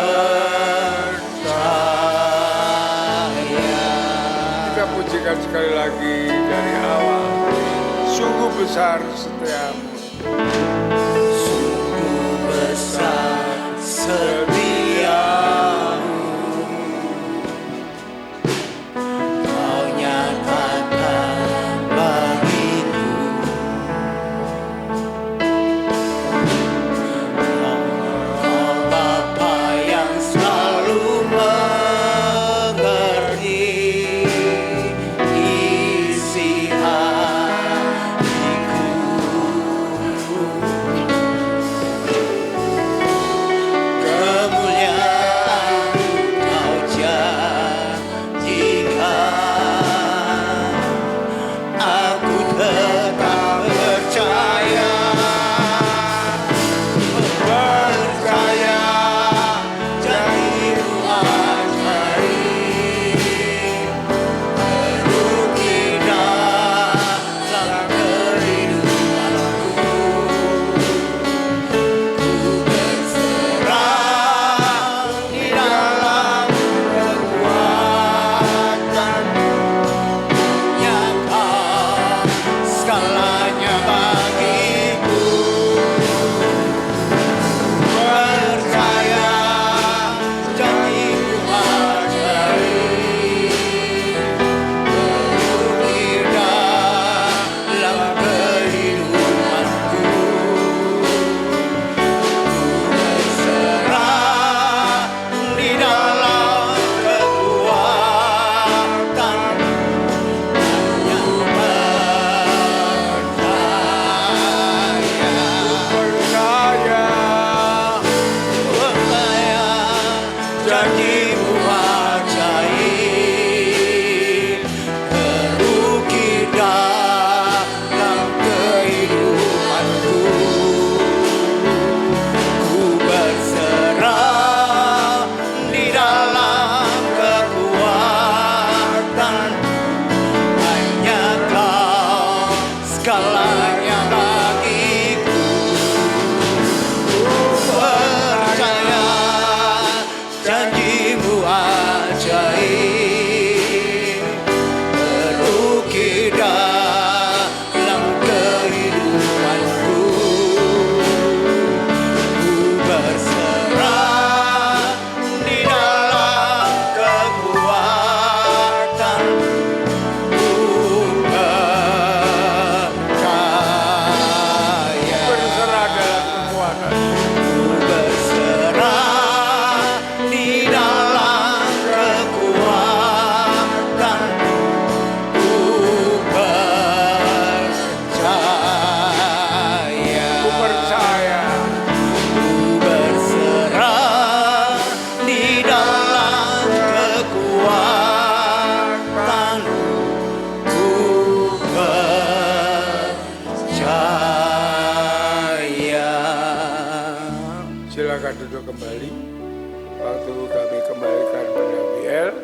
Kita pujikan sekali lagi dari awal. Sungguh besar setiamu. Sungguh besar setiamu, Kau nyatakan bagiku. Kau Bapa yang selalu mengerti isi hati. janjimu ajaib berukir dalam kehidupanku. Ku berserah di dalam kekuatan, ku percaya. Berserah dalam kekuatan. Berserah di dalam kekuatan, ku percaya. Ku percaya. Ku berserah di dalam kekuatan, ku percaya. Silakan duduk kembali. Waktu kami kembalikan pada BL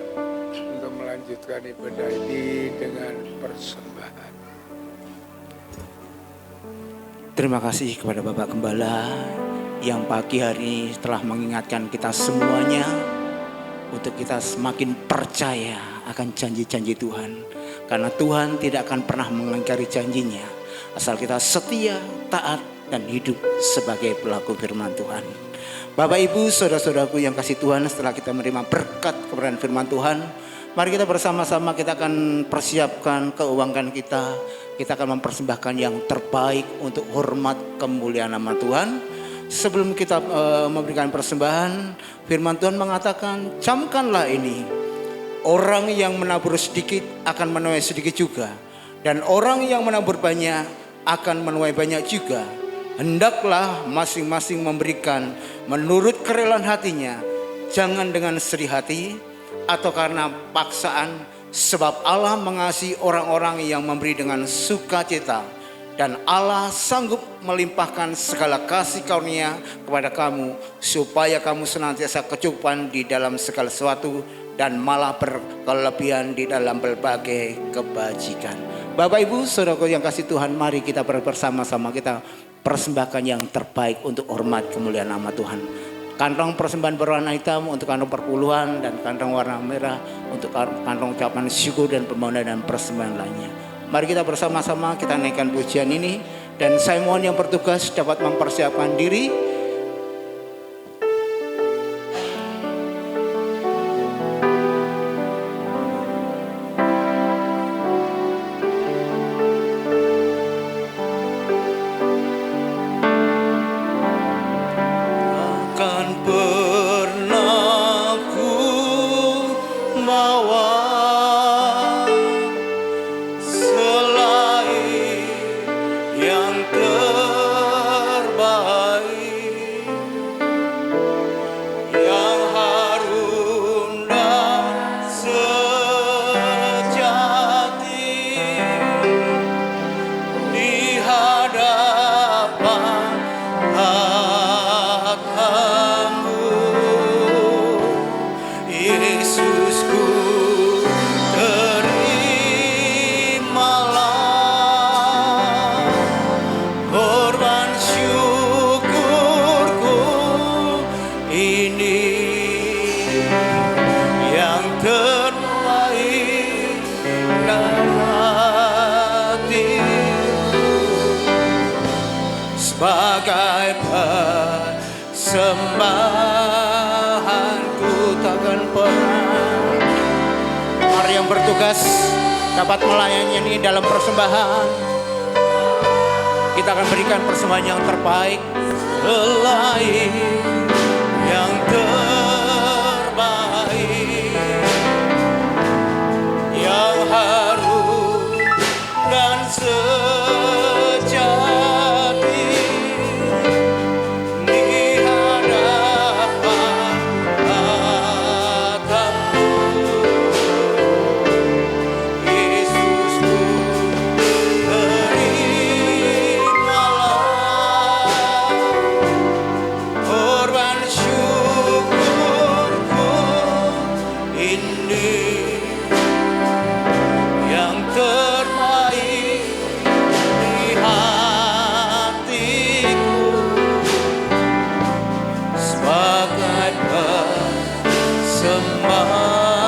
untuk melanjutkan ibadah ini dengan persembahan. Terima kasih kepada Bapak Gembala yang pagi hari ini telah mengingatkan kita semuanya untuk kita semakin percaya akan janji-janji Tuhan. Karena Tuhan tidak akan pernah mengingkari janjinya asal kita setia, taat, dan hidup sebagai pelaku firman Tuhan. Bapak Ibu, saudara-saudaraku yang kasih Tuhan, setelah kita menerima berkat kebenaran firman Tuhan, mari kita bersama-sama kita akan persiapkan keuangan kita. Kita akan mempersembahkan yang terbaik untuk hormat kemuliaan nama Tuhan. Sebelum kita memberikan persembahan, firman Tuhan mengatakan, camkanlah ini. Orang yang menabur sedikit akan menuai sedikit juga. Dan orang yang menabur banyak akan menuai banyak juga. Hendaklah masing-masing memberikan menurut kerelaan hatinya. Jangan dengan sedih hati atau karena paksaan. Sebab Allah mengasihi orang-orang yang memberi dengan sukacita. Dan Allah sanggup melimpahkan segala kasih karunia kepada kamu. Supaya kamu senantiasa kecukupan di dalam segala sesuatu. Dan malah berkelebihan di dalam berbagai kebajikan. Bapak Ibu saudaraku yang kasih Tuhan, mari kita bersama-sama kita persembahkan yang terbaik untuk hormat kemuliaan nama Tuhan. Kantong persembahan berwarna hitam untuk kantong perpuluhan, dan kantong warna merah untuk kantong ucapan syukur dan permohonan dan persembahan lainnya. Mari kita bersama-sama kita naikkan pujian ini, dan saya mohon yang bertugas dapat mempersiapkan diri. Sebagai persembahanku takkan pernah. Mari yang bertugas dapat melayani ini dalam persembahan. Kita akan berikan persembahan yang terbaik, selain yang terbaik, yang harum dan syukur penyembahanmu.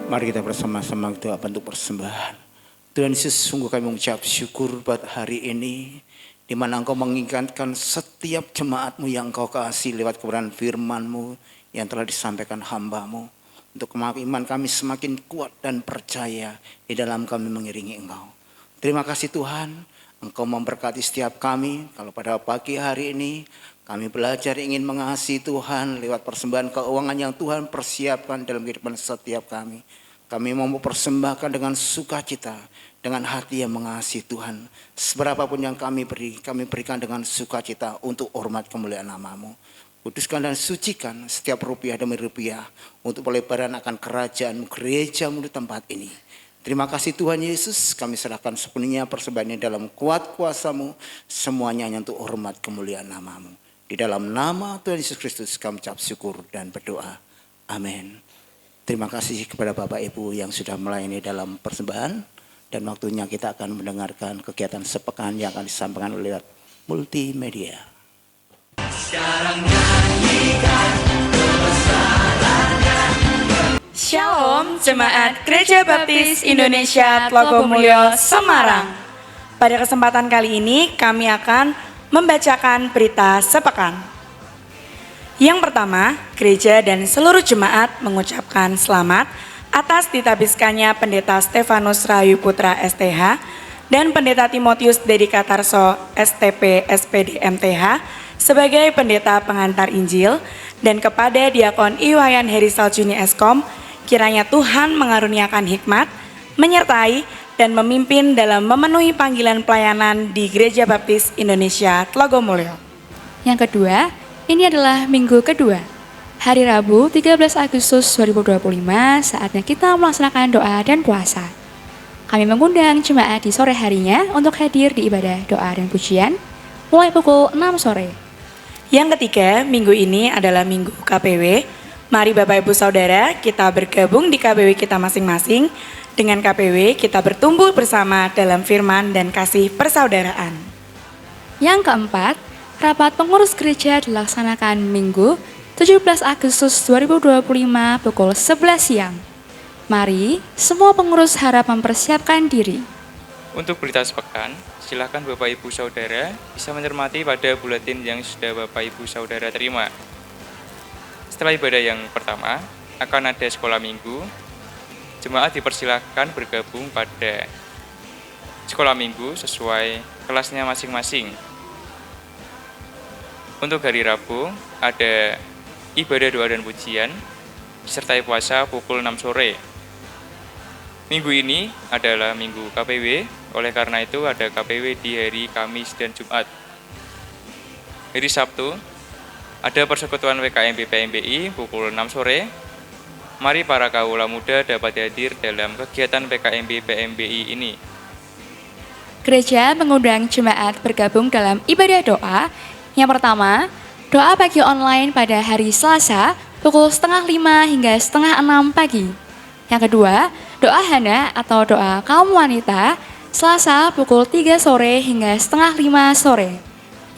Mari kita bersama-sama doa bentuk persembahan. Tuhan Yesus, sungguh kami mengucap syukur buat hari ini, di mana Engkau mengingatkan setiap jemaat-Mu yang Engkau kasih lewat kebenaran firman-Mu yang telah disampaikan hamba-Mu. Untuk iman kami semakin kuat dan percaya di dalam kami mengiringi Engkau. Terima kasih Tuhan, Engkau memberkati setiap kami. Kalau pada pagi hari ini kami belajar ingin mengasihi Tuhan lewat persembahan keuangan yang Tuhan persiapkan dalam kehidupan setiap kami. Kami mau mempersembahkan dengan sukacita, dengan hati yang mengasihi Tuhan. Seberapapun yang kami beri, kami berikan dengan sukacita untuk hormat kemuliaan nama-Mu. Kuduskan dan sucikan setiap rupiah demi rupiah untuk pelebaran akan kerajaan gereja-Mu di tempat ini. Terima kasih Tuhan Yesus, kami serahkan sepenuhnya persembahan ini dalam kuat kuasa-Mu, semuanya hanya untuk hormat kemuliaan nama-Mu. Di dalam nama Tuhan Yesus Kristus kami ucap syukur dan berdoa. Amin. Terima kasih kepada Bapak Ibu yang sudah melayani dalam persembahan. Dan waktunya kita akan mendengarkan kegiatan sepekan yang akan disampaikan oleh multimedia. Shalom Jemaat Gereja Baptis Indonesia Tlogomulyo Semarang. Pada kesempatan kali ini kami akan membacakan berita sepekan. Yang pertama, gereja dan seluruh jemaat mengucapkan selamat atas ditabiskannya Pendeta Stefanus Rahayu Putra STH dan Pendeta Timotius Dedikatarso STP SPD MTH sebagai pendeta pengantar Injil, dan kepada Diakon Iwayan Heri Saljuni Eskom, kiranya Tuhan mengaruniakan hikmat, menyertai dan memimpin dalam memenuhi panggilan pelayanan di Gereja Baptis Indonesia Tlogomulyo. Yang kedua, ini adalah minggu kedua, hari Rabu 13 Agustus 2025, saatnya kita melaksanakan doa dan puasa. Kami mengundang jemaat di sore harinya untuk hadir di ibadah doa dan pujian mulai pukul 6 sore. Yang ketiga, minggu ini adalah minggu KPW. Mari Bapak Ibu Saudara, kita bergabung di KPW kita masing-masing. Dengan KPW kita bertumbuh bersama dalam firman dan kasih persaudaraan. Yang keempat, rapat pengurus gereja dilaksanakan Minggu 17 Agustus 2025 pukul 11 siang. Mari semua pengurus harap mempersiapkan diri. Untuk berita sepekan, silakan Bapak Ibu Saudara bisa mencermati pada buletin yang sudah Bapak Ibu Saudara terima. Setelah ibadah yang pertama, akan ada sekolah minggu. Jemaat dipersilakan bergabung pada sekolah minggu sesuai kelasnya masing-masing. Untuk hari Rabu, ada ibadah doa dan pujian, disertai puasa pukul 6 sore. Minggu ini adalah minggu KPW, oleh karena itu ada KPW di hari Kamis dan Jumat. Hari Sabtu, ada persekutuan WKMB PMBI pukul 6 sore. Mari para kaula muda dapat hadir dalam kegiatan PKMB PMBI ini. Gereja mengundang jemaat bergabung dalam ibadah doa. Yang pertama, doa pagi online pada hari Selasa pukul 4:30 hingga 5:30 pagi. Yang kedua, doa Hana atau doa kaum wanita, Selasa pukul 3 sore hingga setengah 5 sore.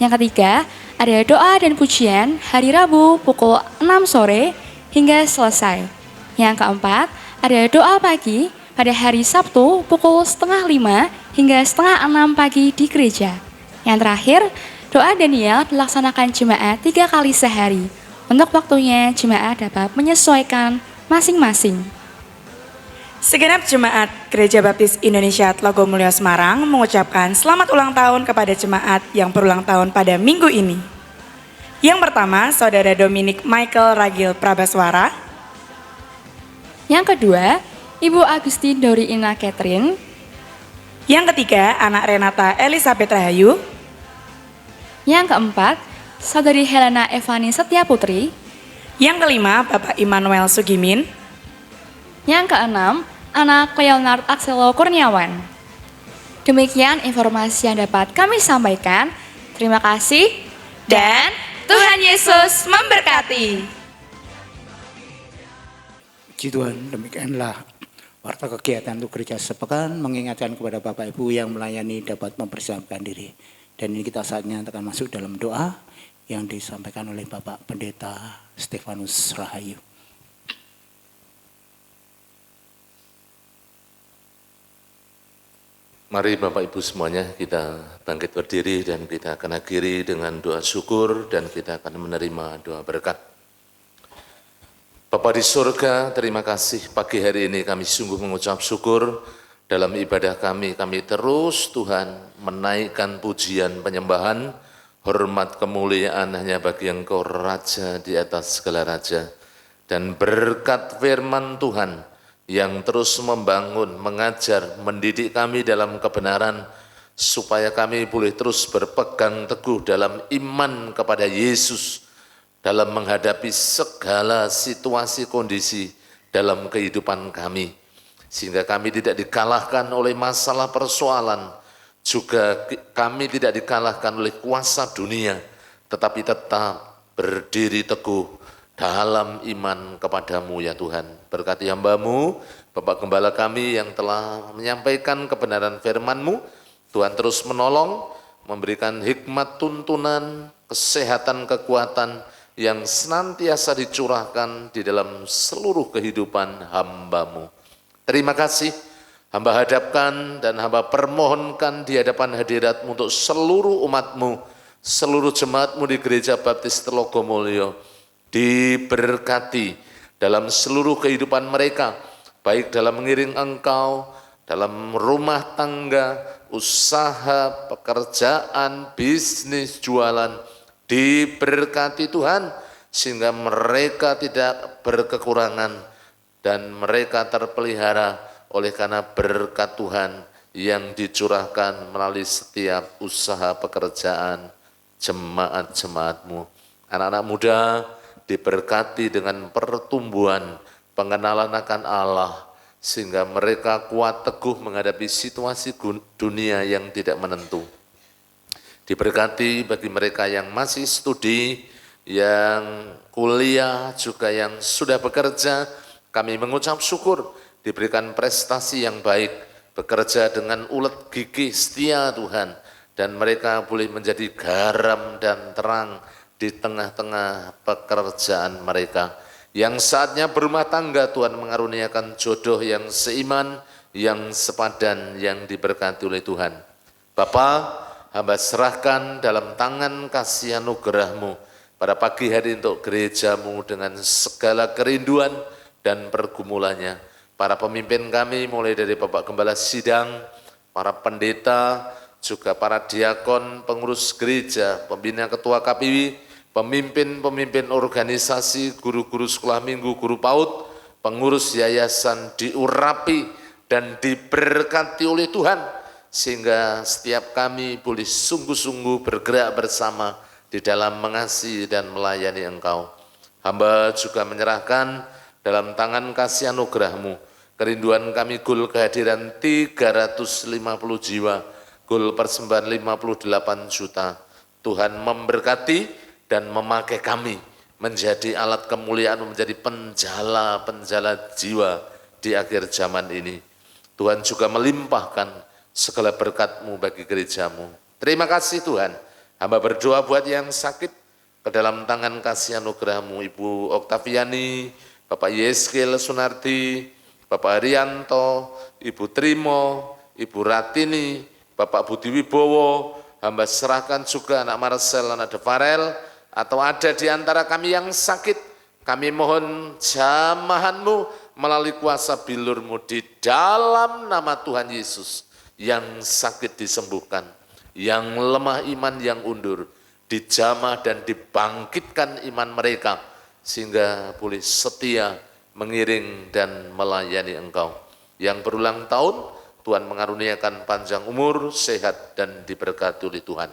Yang ketiga, ada doa dan pujian hari Rabu pukul 6 sore hingga selesai. Yang keempat, ada doa pagi pada hari Sabtu pukul setengah 5 hingga setengah 6 pagi di gereja. Yang terakhir, doa Daniel dilaksanakan jemaat 3 kali sehari. Untuk waktunya, jemaat dapat menyesuaikan masing-masing. Segenap jemaat Gereja Baptis Indonesia Tlogomulyo Semarang mengucapkan selamat ulang tahun kepada jemaat yang berulang tahun pada minggu ini. Yang pertama, Saudara Dominik Michael Ragil Prabaswara. Yang kedua, Ibu Agustin Dori Ina Catherine. Yang ketiga, anak Renata Elizabeth Rahayu. Yang keempat, Saudari Helena Evani Setia Putri. Yang kelima, Bapak Immanuel Sugimin. Yang keenam, anak Leonard Axelo Kurniawan. Demikian informasi yang dapat kami sampaikan. Terima kasih Dan Tuhan Yesus memberkati. Puji Tuhan, demikianlah warta kegiatan untuk gereja sepekan, mengingatkan kepada Bapak Ibu yang melayani dapat mempersiapkan diri. Dan ini kita saatnya akan masuk dalam doa yang disampaikan oleh Bapak Pendeta Stefanus Rahayu. Mari Bapak Ibu semuanya kita bangkit berdiri dan kita akan akhiri dengan doa syukur dan kita akan menerima doa berkat. Bapa di surga, terima kasih pagi hari ini kami sungguh mengucap syukur dalam ibadah kami terus Tuhan menaikkan pujian penyembahan, hormat kemuliaan hanya bagi Engkau Raja di atas segala Raja. Dan berkat firman Tuhan yang terus membangun, mengajar, mendidik kami dalam kebenaran, supaya kami boleh terus berpegang teguh dalam iman kepada Yesus, dalam menghadapi segala situasi kondisi dalam kehidupan kami. Sehingga kami tidak dikalahkan oleh masalah persoalan, juga kami tidak dikalahkan oleh kuasa dunia, tetapi tetap berdiri teguh dalam iman kepadamu ya Tuhan. Berkati hamba-Mu, Bapak Gembala kami yang telah menyampaikan kebenaran firman-Mu, Tuhan terus menolong, memberikan hikmat tuntunan, kesehatan, kekuatan, yang senantiasa dicurahkan di dalam seluruh kehidupan hamba-Mu. Terima kasih, hamba hadapkan dan hamba permohonkan di hadapan hadirat-Mu untuk seluruh umat-Mu, seluruh jemaat-Mu di Gereja Baptis Tlogomulyo, diberkati dalam seluruh kehidupan mereka, baik dalam mengiring Engkau, dalam rumah tangga, usaha, pekerjaan, bisnis, jualan, diberkati Tuhan, sehingga mereka tidak berkekurangan dan mereka terpelihara oleh karena berkat Tuhan yang dicurahkan melalui setiap usaha pekerjaan jemaat-jemaat-Mu. Anak-anak muda diberkati dengan pertumbuhan, pengenalan akan Allah, sehingga mereka kuat teguh menghadapi situasi dunia yang tidak menentu. Diberkati bagi mereka yang masih studi, yang kuliah, juga yang sudah bekerja. Kami mengucap syukur diberikan prestasi yang baik, bekerja dengan ulet gigih setia Tuhan, dan mereka boleh menjadi garam dan terang di tengah-tengah pekerjaan mereka. Yang saatnya berumah tangga, Tuhan mengaruniakan jodoh yang seiman, yang sepadan, yang diberkati oleh Tuhan. Bapa, hamba serahkan dalam tangan kasih anugerah-Mu pada pagi hari untuk gereja-Mu dengan segala kerinduan dan pergumulannya. Para pemimpin kami mulai dari Bapak Gembala Sidang, para pendeta, juga para diakon, pengurus gereja, pembina ketua KPW, pemimpin-pemimpin organisasi, guru-guru sekolah minggu, guru PAUD, pengurus yayasan diurapi dan diberkati oleh Tuhan, sehingga setiap kami boleh sungguh-sungguh bergerak bersama di dalam mengasihi dan melayani Engkau. Hamba juga menyerahkan dalam tangan kasih anugerah-Mu kerinduan kami gul kehadiran 350 jiwa, gul persembahan 58 juta. Tuhan memberkati dan memakai kami menjadi alat kemuliaan, menjadi penjala-penjala jiwa di di akhir zaman ini. Tuhan juga melimpahkan segala berkat-Mu bagi gereja-Mu. Terima kasih Tuhan. Hamba berdoa buat yang sakit, ke dalam tangan kasih anugerah-Mu, Ibu Oktaviani, Bapak Yeskel Sunardi, Bapak Arianto, Ibu Trimo, Ibu Ratini, Bapak Budi Wibowo. Hamba serahkan juga anak Marcel, anak Devarel, atau ada di antara kami yang sakit. Kami mohon jamahan-Mu melalui kuasa bilur-Mu di dalam nama Tuhan Yesus. Yang sakit disembuhkan, yang lemah iman yang undur, dijamah dan dibangkitkan iman mereka, sehingga boleh setia mengiring dan melayani Engkau. Yang berulang tahun, Tuhan mengaruniakan panjang umur, sehat, dan diberkati oleh Tuhan.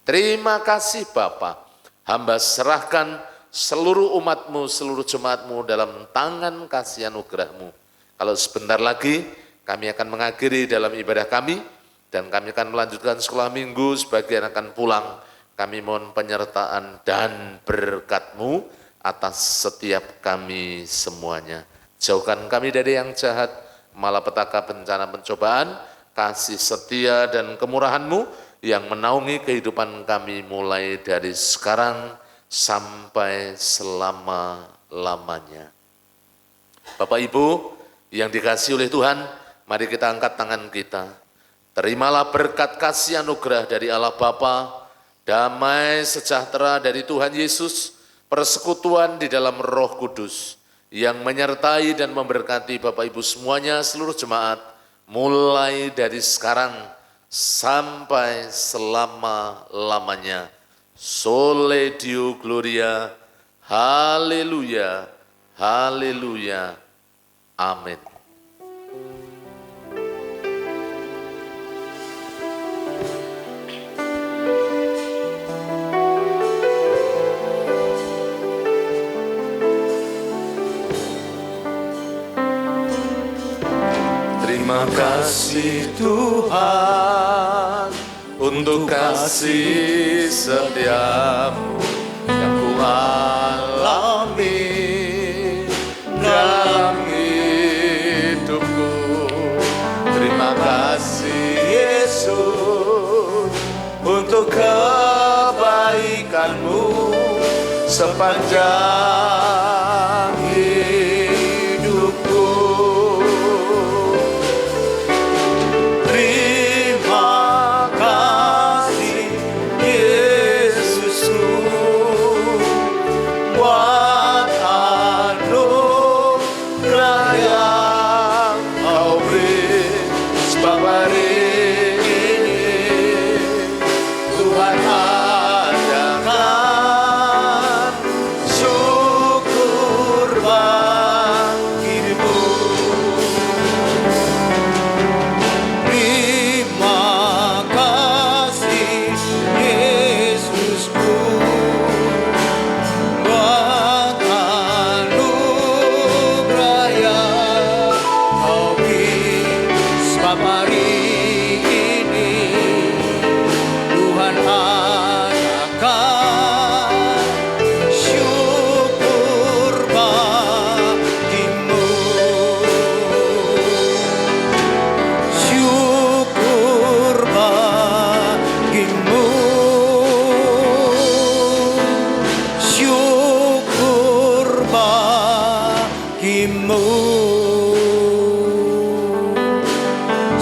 Terima kasih Bapa. Hamba serahkan seluruh umat-Mu, seluruh jemaat-Mu dalam tangan kasih anugerah-Mu. Kalau sebentar lagi kami akan mengakhiri dalam ibadah kami, dan kami akan melanjutkan sekolah minggu, sebagian akan pulang. Kami mohon penyertaan dan berkat-Mu atas setiap kami semuanya. Jauhkan kami dari yang jahat, malapetaka, bencana, pencobaan, kasih setia dan kemurahan-Mu yang menaungi kehidupan kami mulai dari sekarang sampai selama-lamanya. Bapak Ibu yang dikasihi oleh Tuhan, mari kita angkat tangan kita. Terimalah berkat kasih anugerah dari Allah Bapa, damai sejahtera dari Tuhan Yesus, persekutuan di dalam Roh Kudus yang menyertai dan memberkati Bapak Ibu semuanya, seluruh jemaat, mulai dari sekarang sampai selama-lamanya. Sole Deo Gloria, haleluya, haleluya, amin. Terima kasih Tuhan untuk kasih setiamu yang ku alami dalam hidupku. Terima kasih Yesus untuk kebaikan-Mu sepanjang hidupku.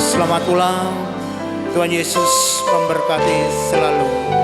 Selamat ulang, Tuhan Yesus memberkati selalu.